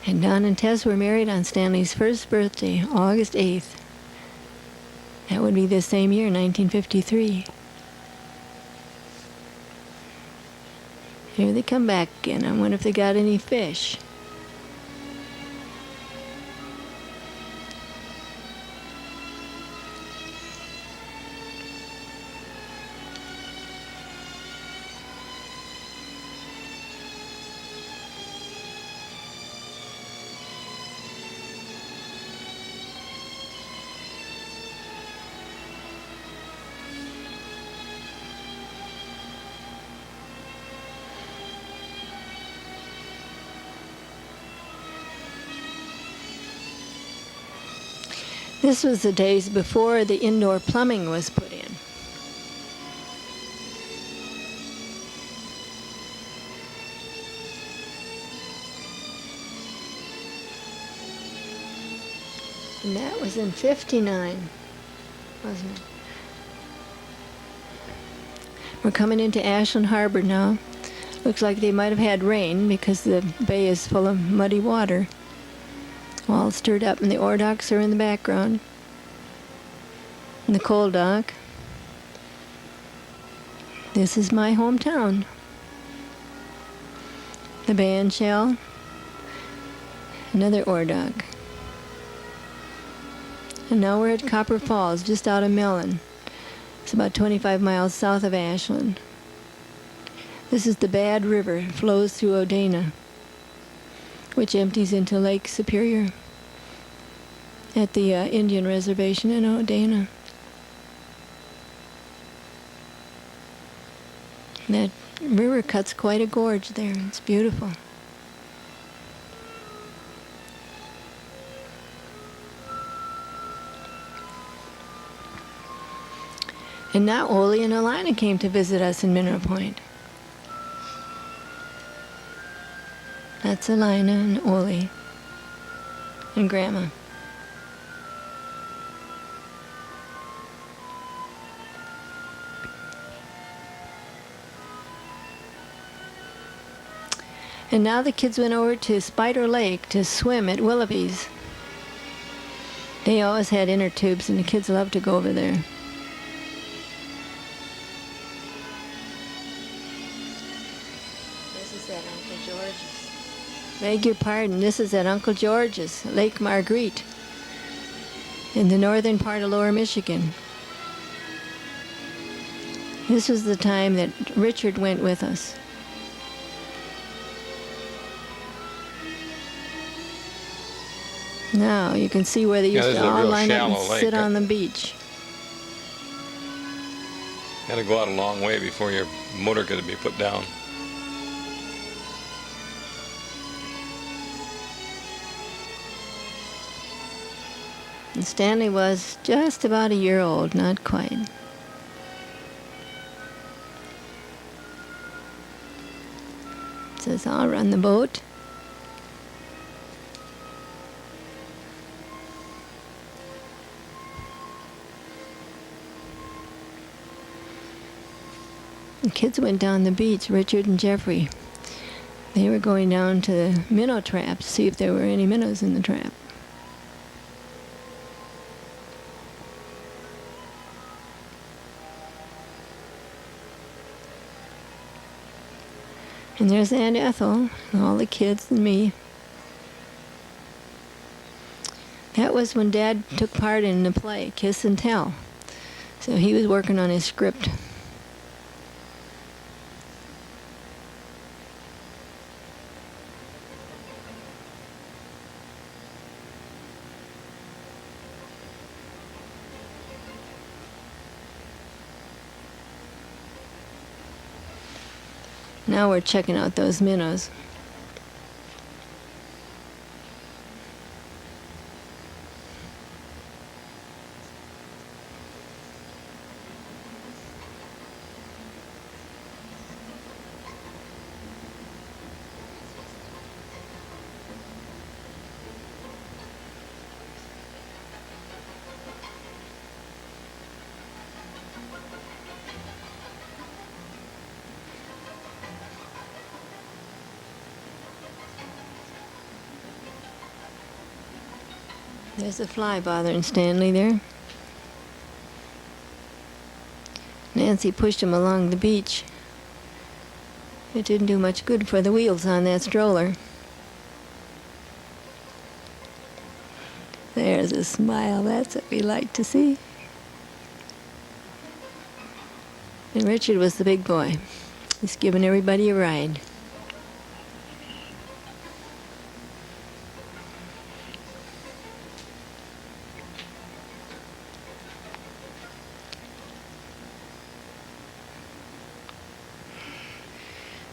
And Don and Tess were married on Stanley's first birthday, August 8th. That would be the same year, 1953. Here they come back again. I wonder if they got any fish. This was the days before the indoor plumbing was put in. And that was in 59, wasn't it? We're coming into Ashland Harbor now. Looks like they might have had rain because the bay is full of muddy water. All stirred up, and the ore docks are in the background. And the coal dock. This is my hometown. The band shell. Another ore dock. And now we're at Copper Falls, just out of Mellon. It's about 25 miles south of Ashland. This is the Bad River. It flows through Odena, which empties into Lake Superior at the Indian Reservation in Odena. That river cuts quite a gorge there. It's beautiful. And now Ole and Alina came to visit us in Mineral Point. That's Alina and Ole and Grandma. And now the kids went over to Spider Lake to swim at Willoughby's. They always had inner tubes, and the kids loved to go over there. This is at Uncle George's. Beg your pardon, this is at Uncle George's, Lake Marguerite, in the northern part of Lower Michigan. This was the time that Richard went with us. Now you can see where they used to all line up and sit on the beach. Got to go out a long way before your motor could be put down. And Stanley was just about a year old, not quite. Says, I'll run the boat. The kids went down the beach, Richard and Jeffrey. They were going down to the minnow trap to see if there were any minnows in the trap. And there's Aunt Ethel, and all the kids and me. That was when Dad took part in the play, Kiss and Tell. So he was working on his script. Now we're checking out those minnows. There's a fly bothering Stanley there. Nancy pushed him along the beach. It didn't do much good for the wheels on that stroller. There's a smile. That's what we like to see. And Richard was the big boy. He's giving everybody a ride.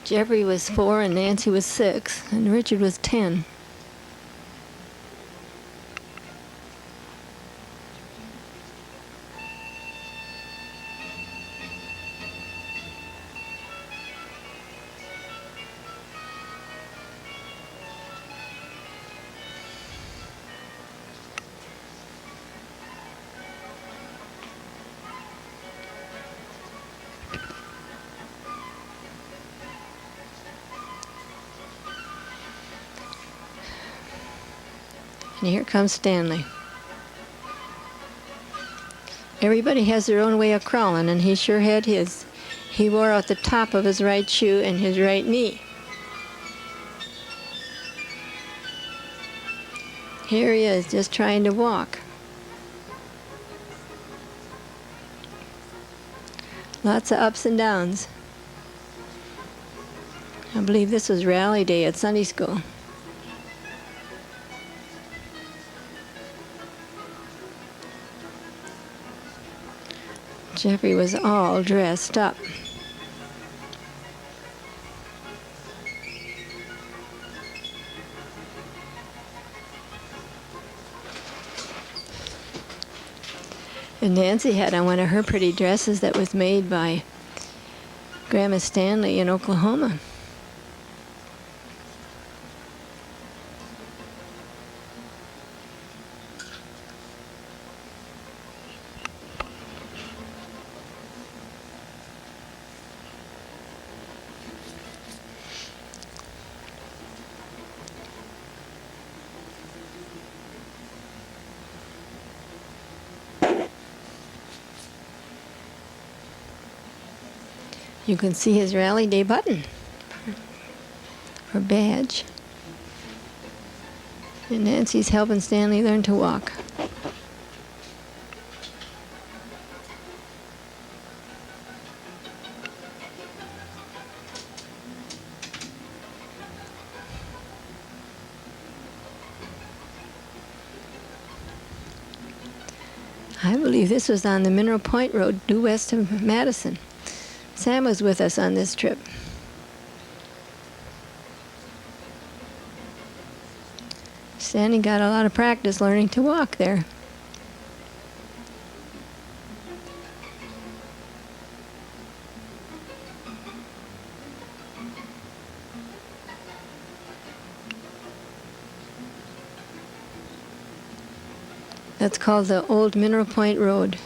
Jeffrey was 4 and Nancy was 6 and Richard was 10. And here comes Stanley. Everybody has their own way of crawling, and he sure had his. He wore out the top of his right shoe and his right knee. Here he is, just trying to walk. Lots of ups and downs. I believe this was rally day at Sunday school. Jeffrey was all dressed up. And Nancy had on one of her pretty dresses that was made by Grandma Stanley in Oklahoma. You can see his Rally Day button or badge. And Nancy's helping Stanley learn to walk. I believe this was on the Mineral Point Road due west of Madison. Sam was with us on this trip. Stanley got a lot of practice learning to walk there. That's called the Old Mineral Point Road.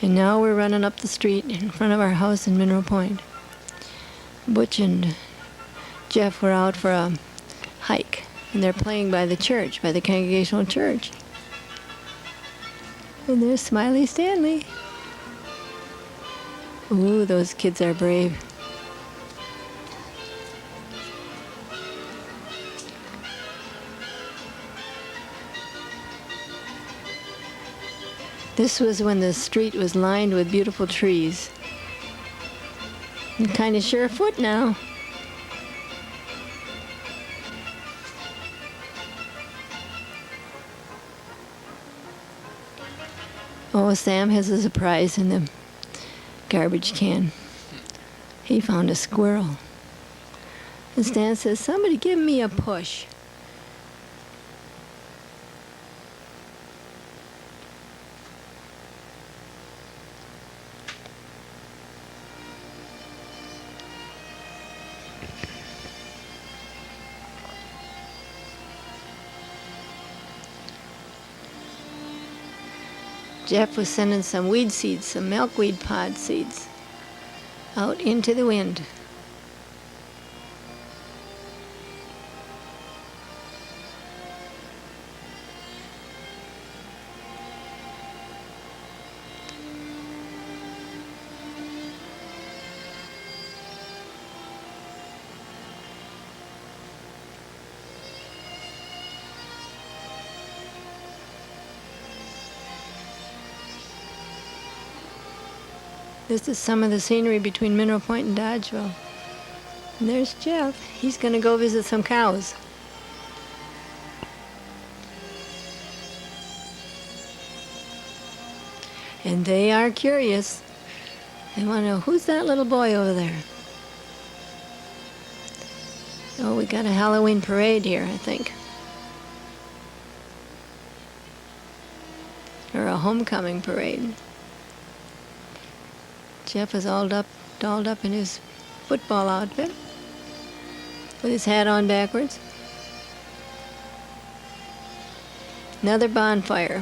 And now we're running up the street in front of our house in Mineral Point. Butch and Jeff were out for a hike, and they're playing by the church, by the Congregational Church. And there's Smiley Stanley. Ooh, those kids are brave. This was when the street was lined with beautiful trees. I'm kind of sure afoot now. Oh, Sam has a surprise in the garbage can. He found a squirrel. And Stan says, "Somebody give me a push." Jeff was sending some weed seeds, some milkweed pod seeds, out into the wind. This is some of the scenery between Mineral Point and Dodgeville. And there's Jeff. He's going to go visit some cows. And they are curious. They want to know, who's that little boy over there? Oh, we got a Halloween parade here, I think. Or a homecoming parade. Jeff is dolled up in his football outfit, with his hat on backwards. Another bonfire.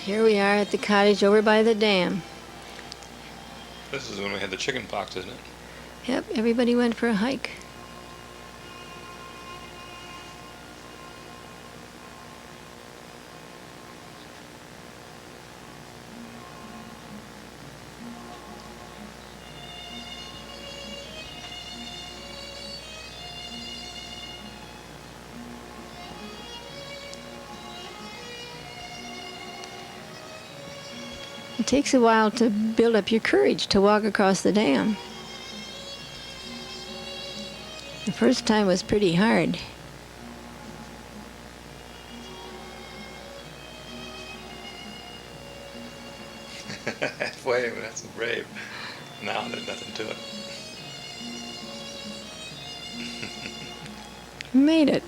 Here we are at the cottage over by the dam. This is when we had the chicken pox, isn't it? Yep, everybody went for a hike. It takes a while to build up your courage to walk across the dam. The first time was pretty hard. Halfway, but that's brave. Now there's nothing to it. Made it.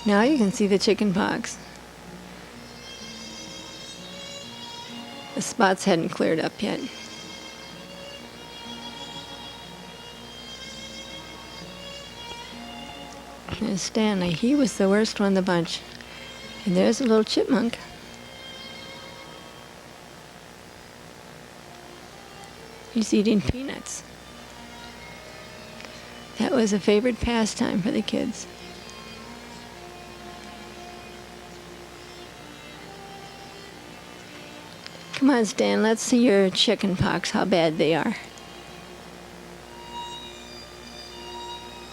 Now you can see the chicken pox. The spots hadn't cleared up yet. There's Stanley. He was the worst one of the bunch. And there's a little chipmunk. He's eating peanuts. That was a favorite pastime for the kids. Come on, Stan, let's see your chicken pox, how bad they are.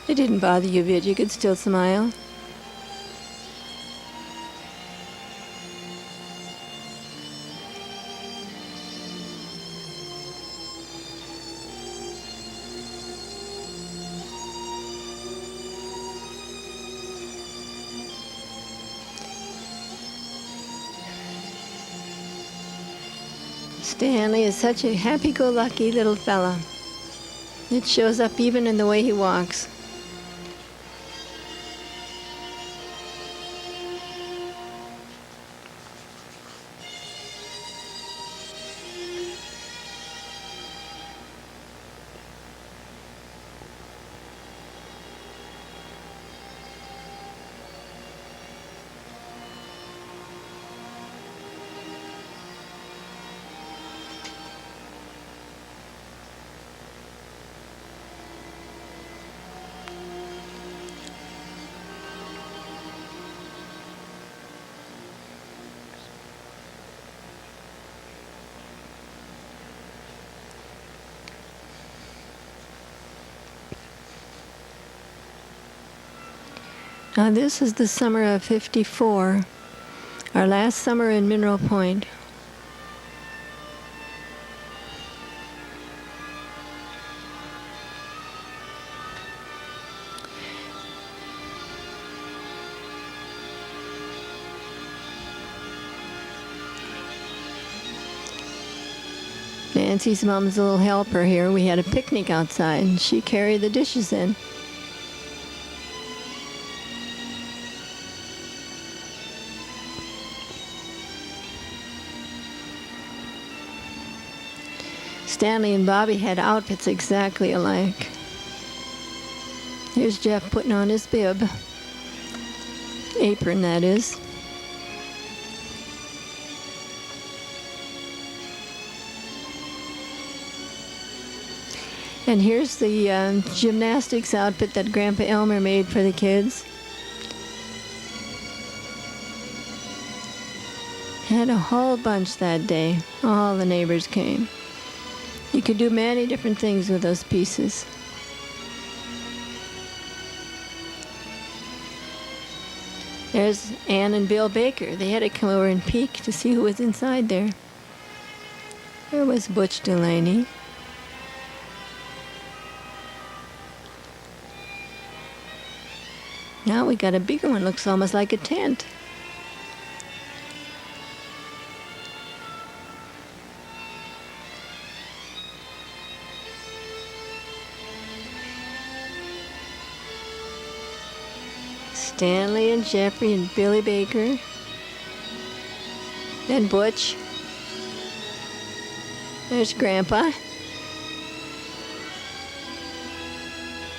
It didn't bother you a bit, you could still smile. Stanley is such a happy-go-lucky little fella. It shows up even in the way he walks. Now this is the summer of '54, our last summer in Mineral Point. Nancy's mom's a little helper here. We had a picnic outside and she carried the dishes in. Stanley and Bobby had outfits exactly alike. Here's Jeff putting on his bib. Apron, that is. And here's the gymnastics outfit that Grandpa Elmer made for the kids. Had a whole bunch that day. All the neighbors came. You could do many different things with those pieces. There's Ann and Bill Baker. They had to come over and peek to see who was inside there. There was Butch Delaney. Now we got a bigger one. Looks almost like a tent. Stanley and Jeffrey and Billy Baker. And Butch. There's Grandpa.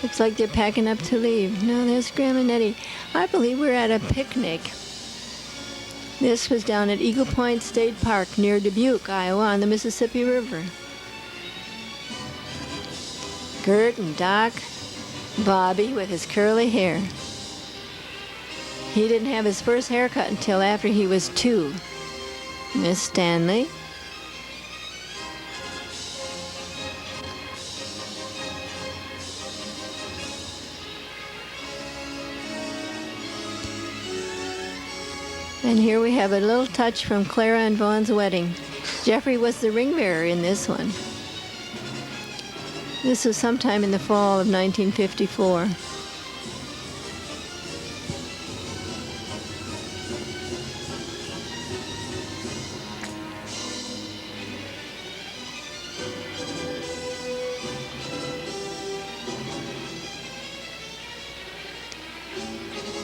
Looks like they're packing up to leave. No, there's Grandma Nettie. I believe we're at a picnic. This was down at Eagle Point State Park near Dubuque, Iowa, on the Mississippi River. Gert and Doc, Bobby with his curly hair. He didn't have his first haircut until after he was 2. Miss Stanley. And here we have a little touch from Clara and Vaughn's wedding. Jeffrey was the ring bearer in this one. This was sometime in the fall of 1954.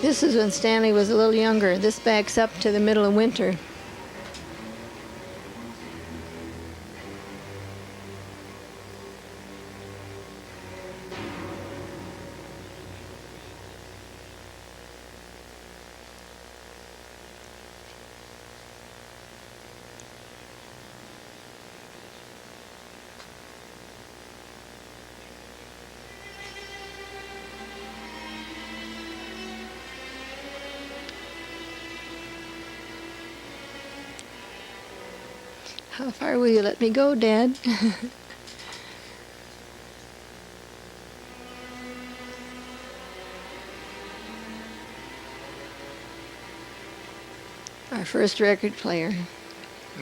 This is when Stanley was a little younger. This backs up to the middle of winter. How far will you let me go, Dad? Our first record player.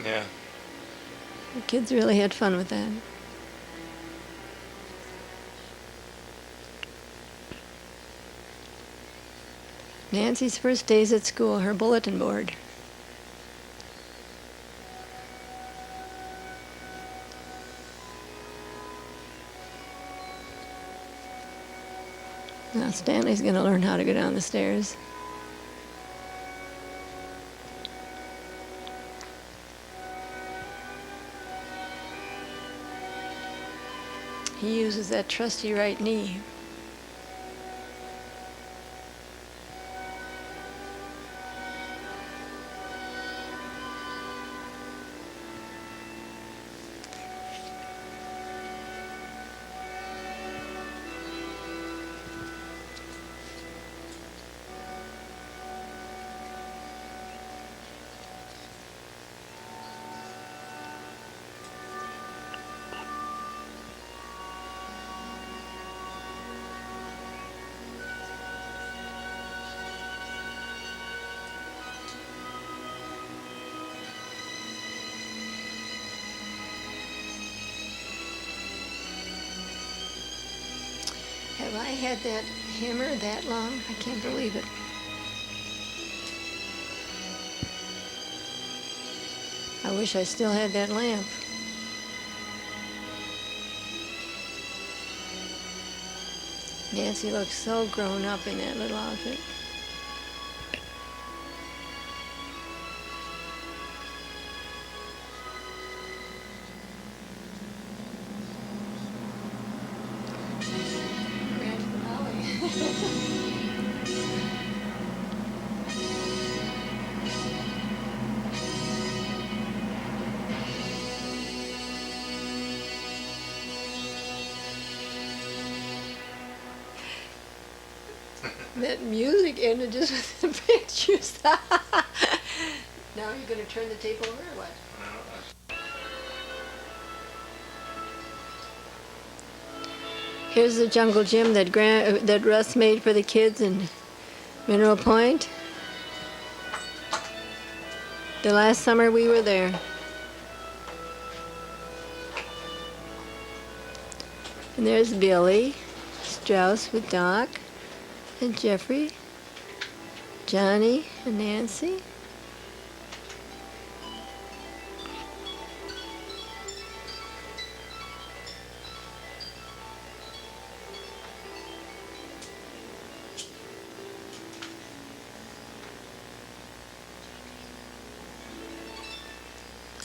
Yeah. The kids really had fun with that. Nancy's first days at school, her bulletin board. Now Stanley's going to learn how to go down the stairs. He uses that trusty right knee. Have I had that hammer that long? I can't believe it. I wish I still had that lamp. Nancy looks so grown up in that little outfit. That music ended just with the pictures. Now you're going to turn the tape over or what? Here's the jungle gym that Russ made for the kids in Mineral Point. The last summer we were there. And there's Billy Strauss with Doc and Jeffrey, Johnny and Nancy.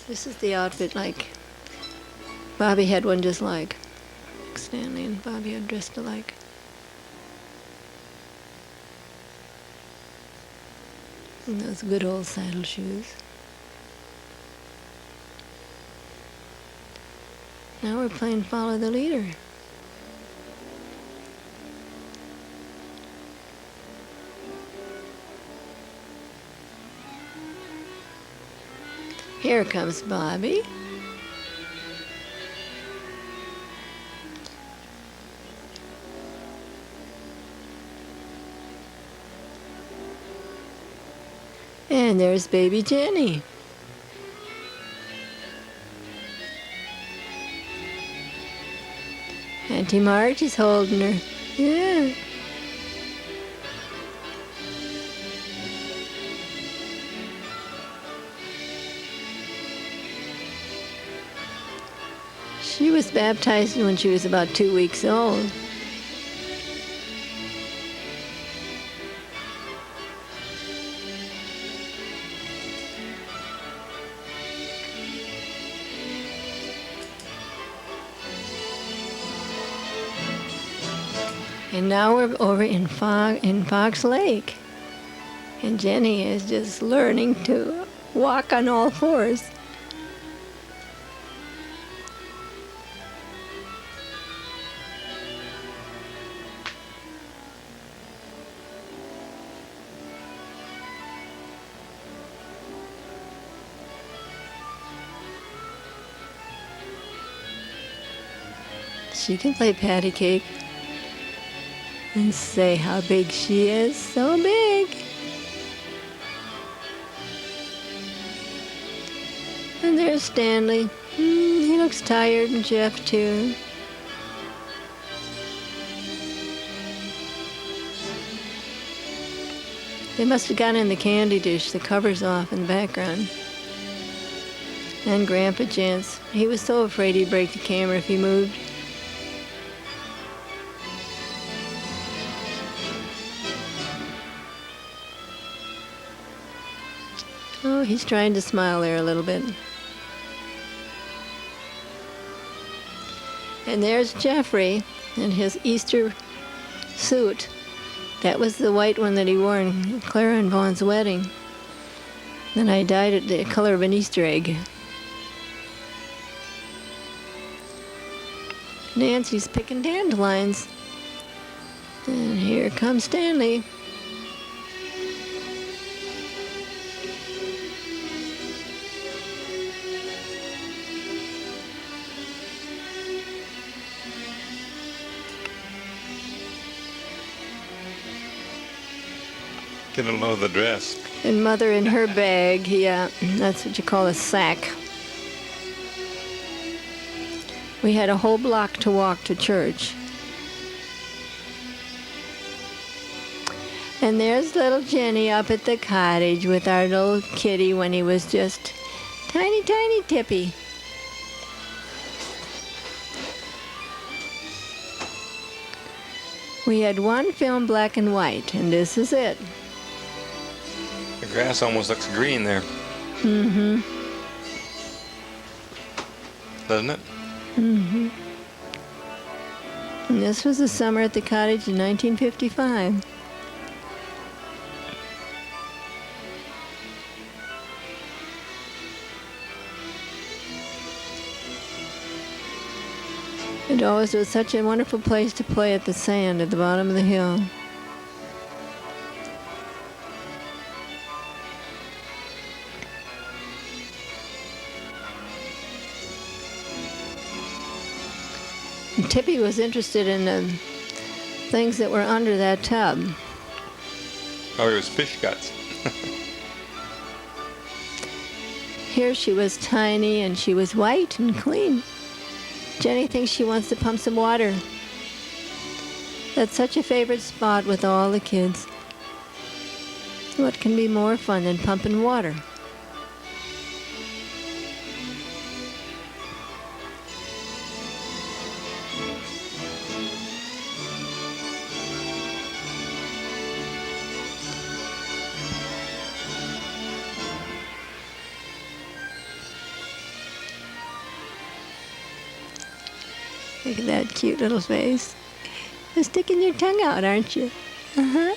This is the outfit like Bobby had one just like Stanley and Bobby had dressed alike. And those good old saddle shoes. Now we're playing Follow the Leader. Here comes Bobby. And there's baby Jenny. Auntie Marge is holding her. Yeah. She was baptized when she was about 2 weeks old. And now we're over in Fox Lake. And Jenny is just learning to walk on all fours. She can play patty cake and say how big she is. So big. And there's Stanley. He looks tired, and Jeff too. They must have gotten in the candy dish. The cover's off in the background. And Grandpa Jance. He was so afraid he'd break the camera if he moved. he's trying to smile there a little bit. And there's Jeffrey in his Easter suit. That was the white one that he wore in Clara and Vaughn's wedding. Then I dyed it the color of an Easter egg. Nancy's picking dandelions. And here comes Stanley. Get a load of the dress. And Mother in her bag, yeah, that's what you call a sack. We had a whole block to walk to church. And there's little Jenny up at the cottage with our little kitty when he was just tiny, tiny Tippy. We had one film black and white, and this is it. The grass almost looks green there. Mm-hmm. Doesn't it? Mm-hmm. And this was the summer at the cottage in 1955. It always was such a wonderful place to play at the sand at the bottom of the hill. And Tippy was interested in the things that were under that tub. Oh, it was fish guts. Here she was tiny and she was white and clean. Jenny thinks she wants to pump some water. That's such a favorite spot with all the kids. What can be more fun than pumping water? Look at that cute little face. You're sticking your tongue out, aren't you? Uh-huh.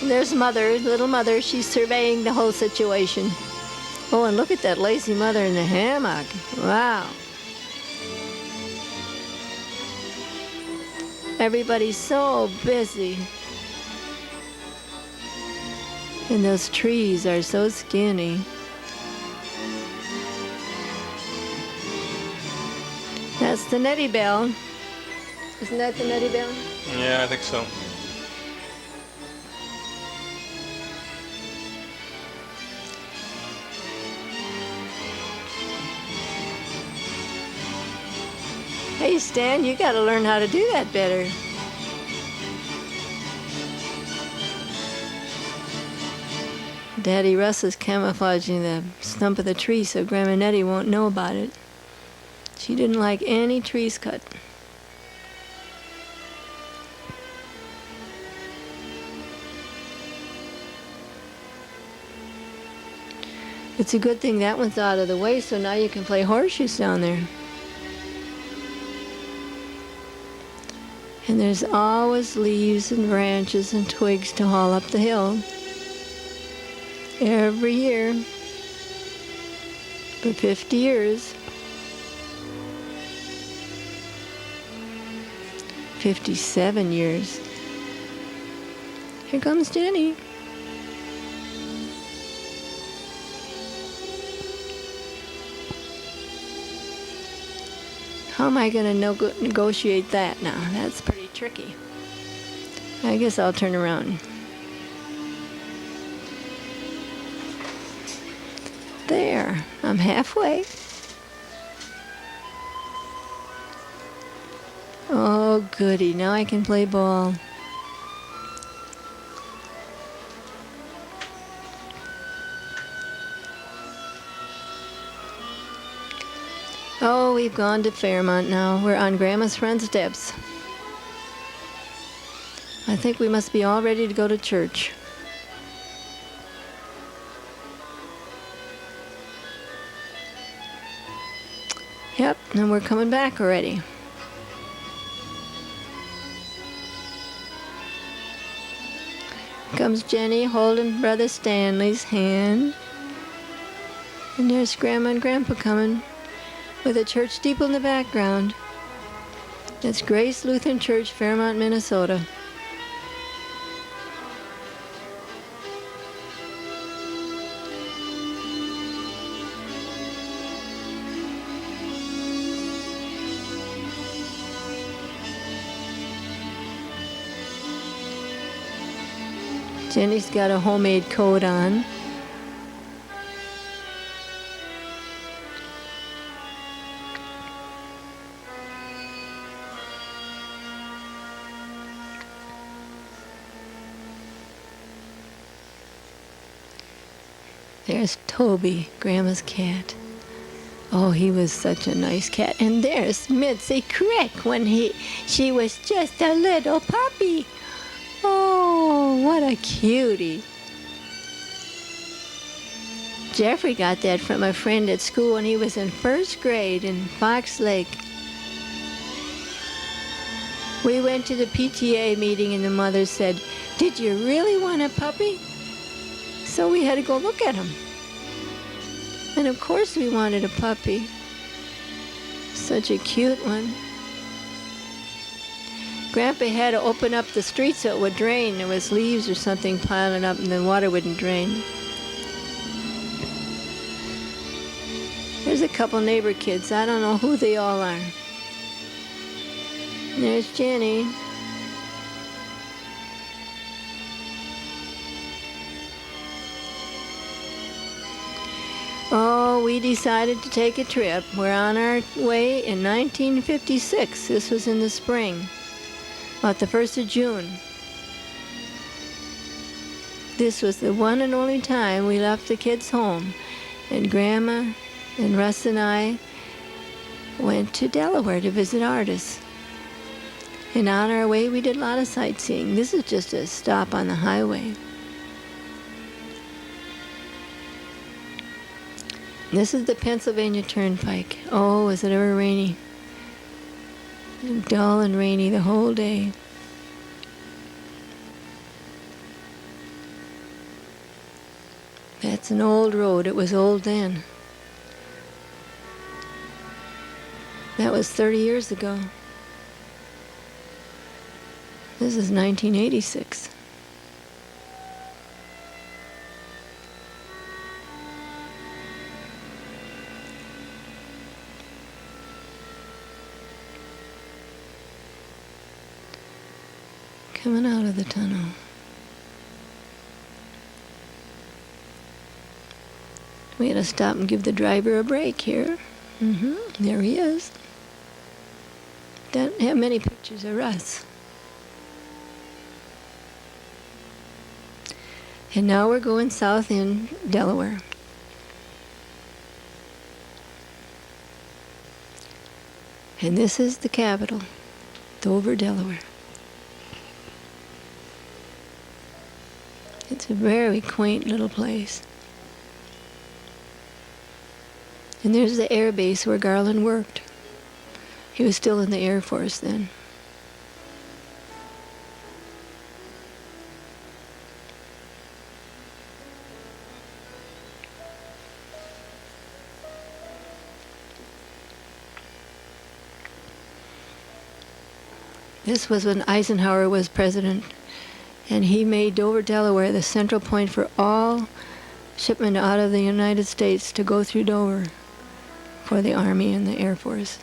And there's Mother, little Mother. She's surveying the whole situation. Oh, and look at that lazy Mother in the hammock. Wow. Everybody's so busy. And those trees are so skinny. That's the Nettie Bell. Isn't that the Nettie Bell? Yeah, I think so. Hey, Stan, you got to learn how to do that better. Daddy Russ is camouflaging the stump of the tree so Grandma Nettie won't know about it. She didn't like any trees cut. It's a good thing that one's out of the way, so now you can play horseshoes down there. And there's always leaves and branches and twigs to haul up the hill. Every year. For 50 years. 57 years. Here comes Jenny. How am I going to negotiate that now? That's pretty tricky. I guess I'll turn around. There, I'm halfway. Oh, goody, now I can play ball. Oh, we've gone to Fairmont now. We're on Grandma's front steps. I think we must be all ready to go to church. Yep, and we're coming back already. Comes Jenny holding Brother Stanley's hand. And there's Grandma and Grandpa coming with a church steeple in the background. It's Grace Lutheran Church, Fairmont, Minnesota. Jenny's got a homemade coat on. There's Toby, Grandma's cat. Oh, he was such a nice cat. And there's Mitzi Crick when she was just a little puppy. Oh, what a cutie. Jeffrey got that from a friend at school when he was in first grade in Fox Lake. We went to the PTA meeting and the mother said, "Did you really want a puppy?" So we had to go look at him. And of course we wanted a puppy. Such a cute one. Grandpa had to open up the street so it would drain. There was leaves or something piling up and the water wouldn't drain. There's a couple neighbor kids. I don't know who they all are. There's Jenny. Oh, we decided to take a trip. We're on our way in 1956. This was in the spring. About the 1st of June. This was the one and only time we left the kids home, and Grandma and Russ and I went to Delaware to visit artists. And on our way we did a lot of sightseeing. This is just a stop on the highway. This is the Pennsylvania Turnpike. Oh, was it ever rainy? Dull and rainy the whole day. That's an old road. It was old then. That was 30 years ago. This is 1986. Coming out of the tunnel. We had to stop and give the driver a break here. There he is. Don't have many pictures of Russ. And now we're going south in Delaware. And this is the capital, Dover, Delaware. It's a very quaint little place. And there's the air base where Garland worked. He was still in the Air Force then. This was when Eisenhower was president, and he made Dover, Delaware the central point for all shipment out of the United States to go through Dover for the Army and the Air Force.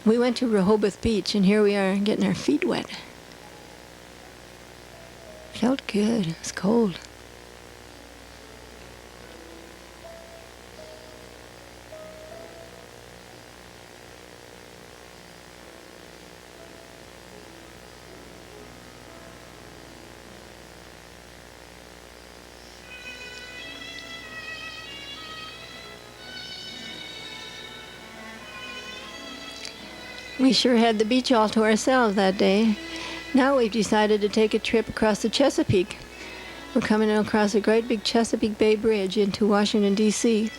We went to Rehoboth Beach, and here we are getting our feet wet. Felt good. It's cold. We sure had the beach all to ourselves that day. Now we've decided to take a trip across the Chesapeake. We're coming across a great big Chesapeake Bay Bridge into Washington, D.C.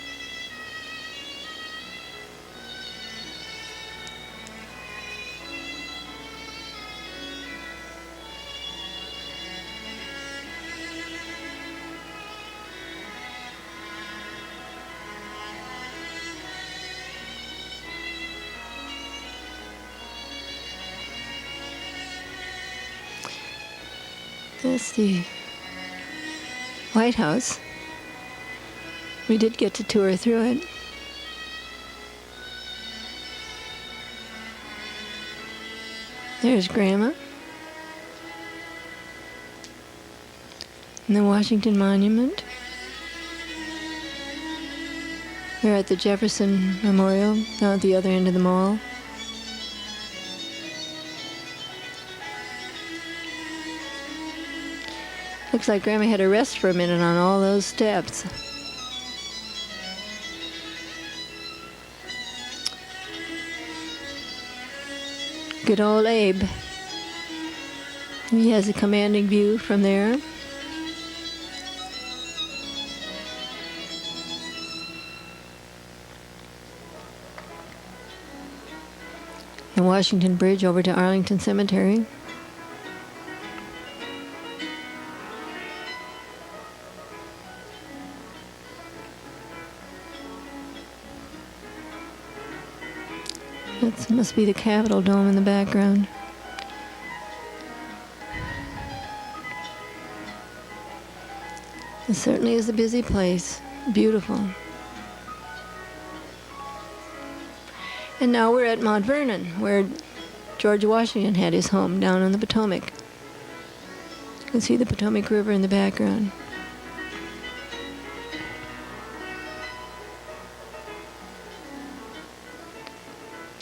That's the White House. We did get to tour through it. There's Grandma. And the Washington Monument. We're at the Jefferson Memorial, down at the other end of the mall. Looks like Grandma had to rest for a minute on all those steps. Good old Abe. He has a commanding view from there. The Washington Bridge over to Arlington Cemetery. That must be the Capitol dome in the background. It certainly is a busy place. Beautiful. And now we're at Mount Vernon, where George Washington had his home, down on the Potomac. You can see the Potomac River in the background.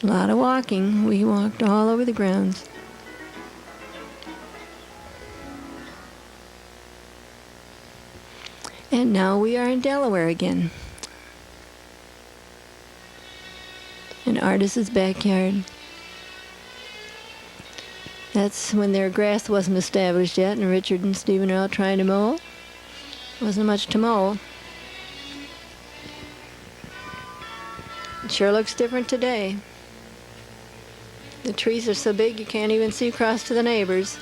A lot of walking. We walked all over the grounds. And now we are in Delaware again. In Artis's backyard. That's when their grass wasn't established yet, and Richard and Stephen are out trying to mow. Wasn't much to mow. It sure looks different today. The trees are so big you can't even see across to the neighbors.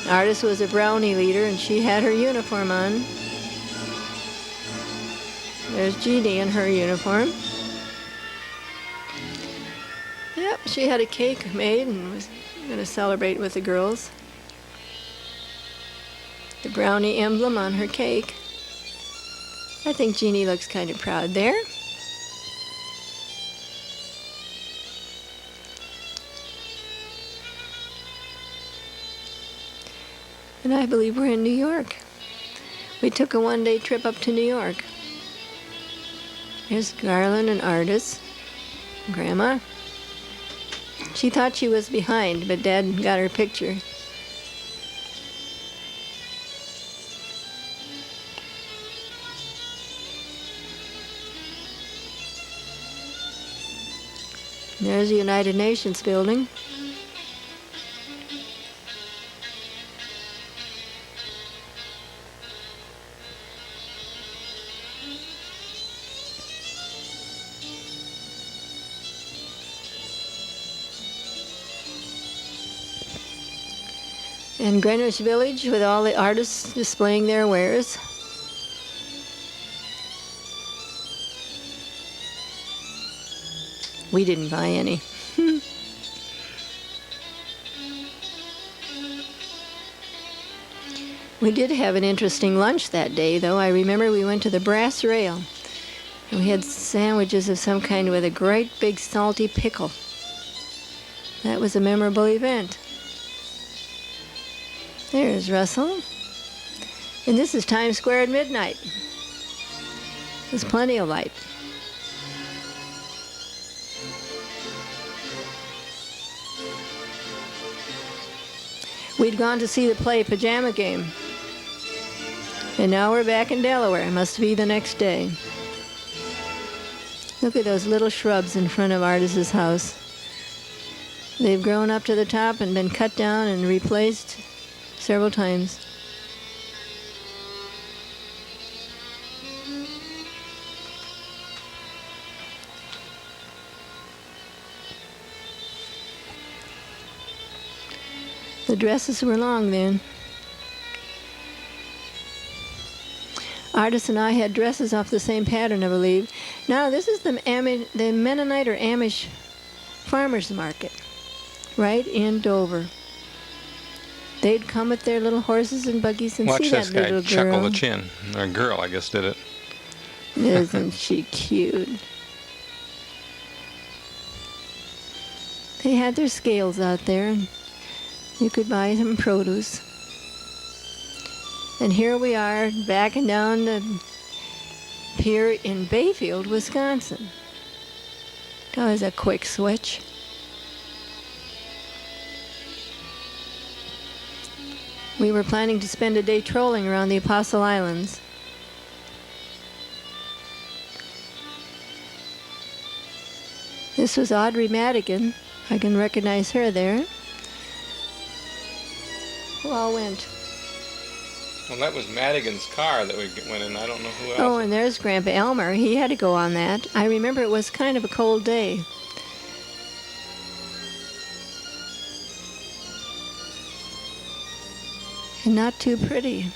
Artis was a Brownie leader, and she had her uniform on. There's Jeannie in her uniform. Yep, she had a cake made and was going to celebrate with the girls. The Brownie emblem on her cake. I think Jeannie looks kind of proud there. And I believe we're in New York. We took a one-day trip up to New York. Here's Garland and Artis. Grandma. She thought she was behind, but Dad got her picture. There's the United Nations building. And Greenwich Village with all the artists displaying their wares. We didn't buy any. We did have an interesting lunch that day, though. I remember we went to the Brass Rail, and we had sandwiches of some kind with a great big salty pickle. That was a memorable event. There's Russell. And this is Times Square at midnight. There's plenty of light. We'd gone to see the play Pajama Game. And now we're back in Delaware. It must be the next day. Look at those little shrubs in front of Artis's house. They've grown up to the top and been cut down and replaced several times. The dresses were long then. Artist and I had dresses off the same pattern, I believe. Now, this is the Mennonite or Amish farmers market, right in Dover. They'd come with their little horses and buggies and Watch see this that guy little chuckle girl. the chin. Or girl, I guess, did it. Isn't she cute? They had their scales out there, and you could buy some produce. And here we are, backing down the pier in Bayfield, Wisconsin. That was a quick switch. We were planning to spend a day trolling around the Apostle Islands. This was Audrey Madigan. I can recognize her there. Who all went? Well, that was Madigan's car that we went in. I don't know who else. Oh, and there's Grandpa Elmer. He had to go on that. I remember it was kind of a cold day. And not too pretty.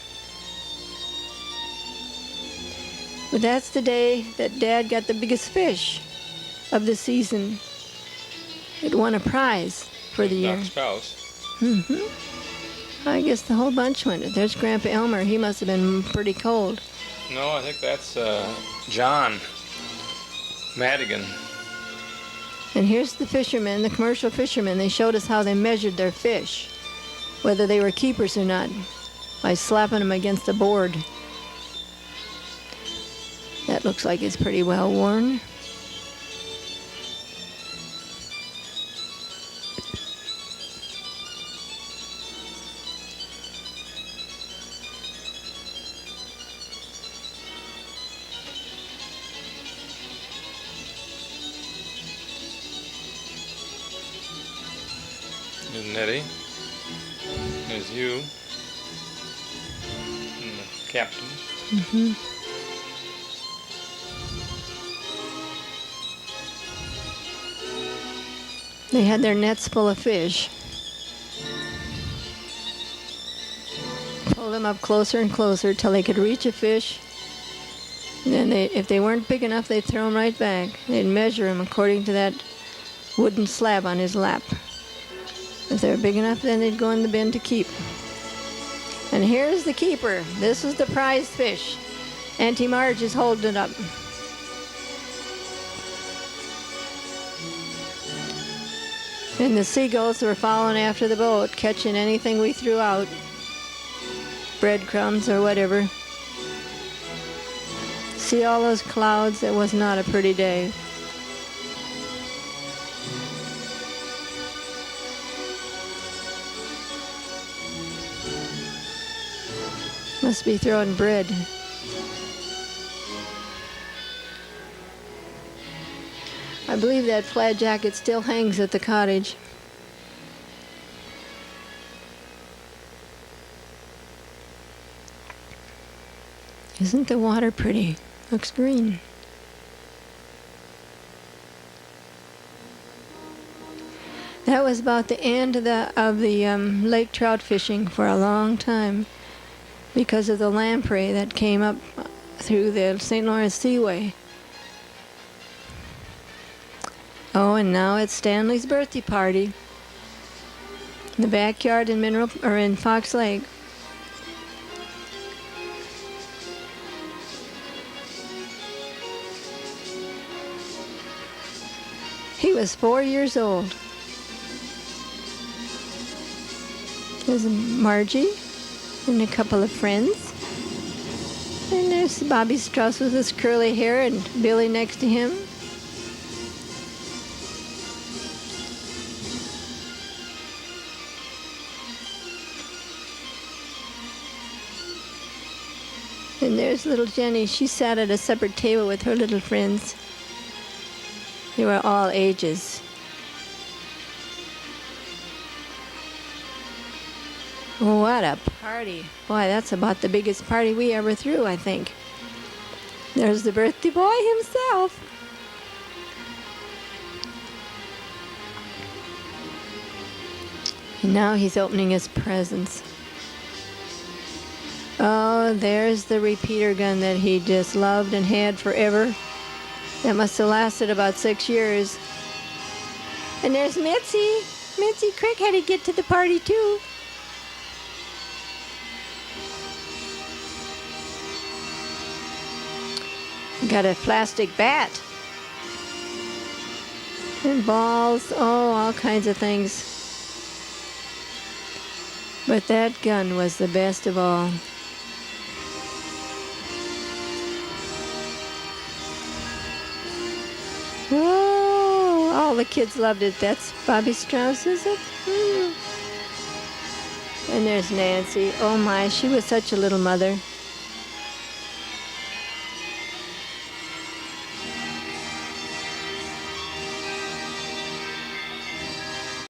But that's the day that Dad got the biggest fish of the season. It won a prize for the year. Doc's spouse. I guess the whole bunch went. There's Grandpa Elmer. He must have been pretty cold. No, I think that's John Madigan. And here's the fishermen, the commercial fishermen. They showed us how they measured their fish, whether they were keepers or not, by slapping them against a board. That looks like it's pretty well worn. There's Nettie. There's you. And the captain. They had their nets full of fish. Pulled them up closer and closer till they could reach a fish. And then if they weren't big enough, they'd throw them right back. They'd measure them according to that wooden slab on his lap. If they were big enough, then they'd go in the bin to keep. And here's the keeper. This is the prize fish. Auntie Marge is holding it up. And the seagulls were following after the boat, catching anything we threw out. Breadcrumbs or whatever. See all those clouds? It was not a pretty day. Must be throwing bread. I believe that plaid jacket still hangs at the cottage. Isn't the water pretty? Looks green. That was about the end of the lake trout fishing for a long time because of the lamprey that came up through the St. Lawrence Seaway. Oh, and now it's Stanley's birthday party in the backyard in Fox Lake. He was 4 years old. There's Margie and a couple of friends. And there's Bobby Strauss with his curly hair and Billy next to him. And there's little Jenny. She sat at a separate table with her little friends. They were all ages. What a party. Boy, that's about the biggest party we ever threw, I think. There's the birthday boy himself. And now he's opening his presents. Oh, Oh, there's the repeater gun that he just loved and had forever. That must have lasted about 6 years. And there's Mitzi. Mitzi Crick had to get to the party too. Got a plastic bat. And balls. Oh, all kinds of things. But that gun was the best of all. Oh, all the kids loved it. That's Bobby Strauss, is it? And there's Nancy. Oh my, she was such a little mother.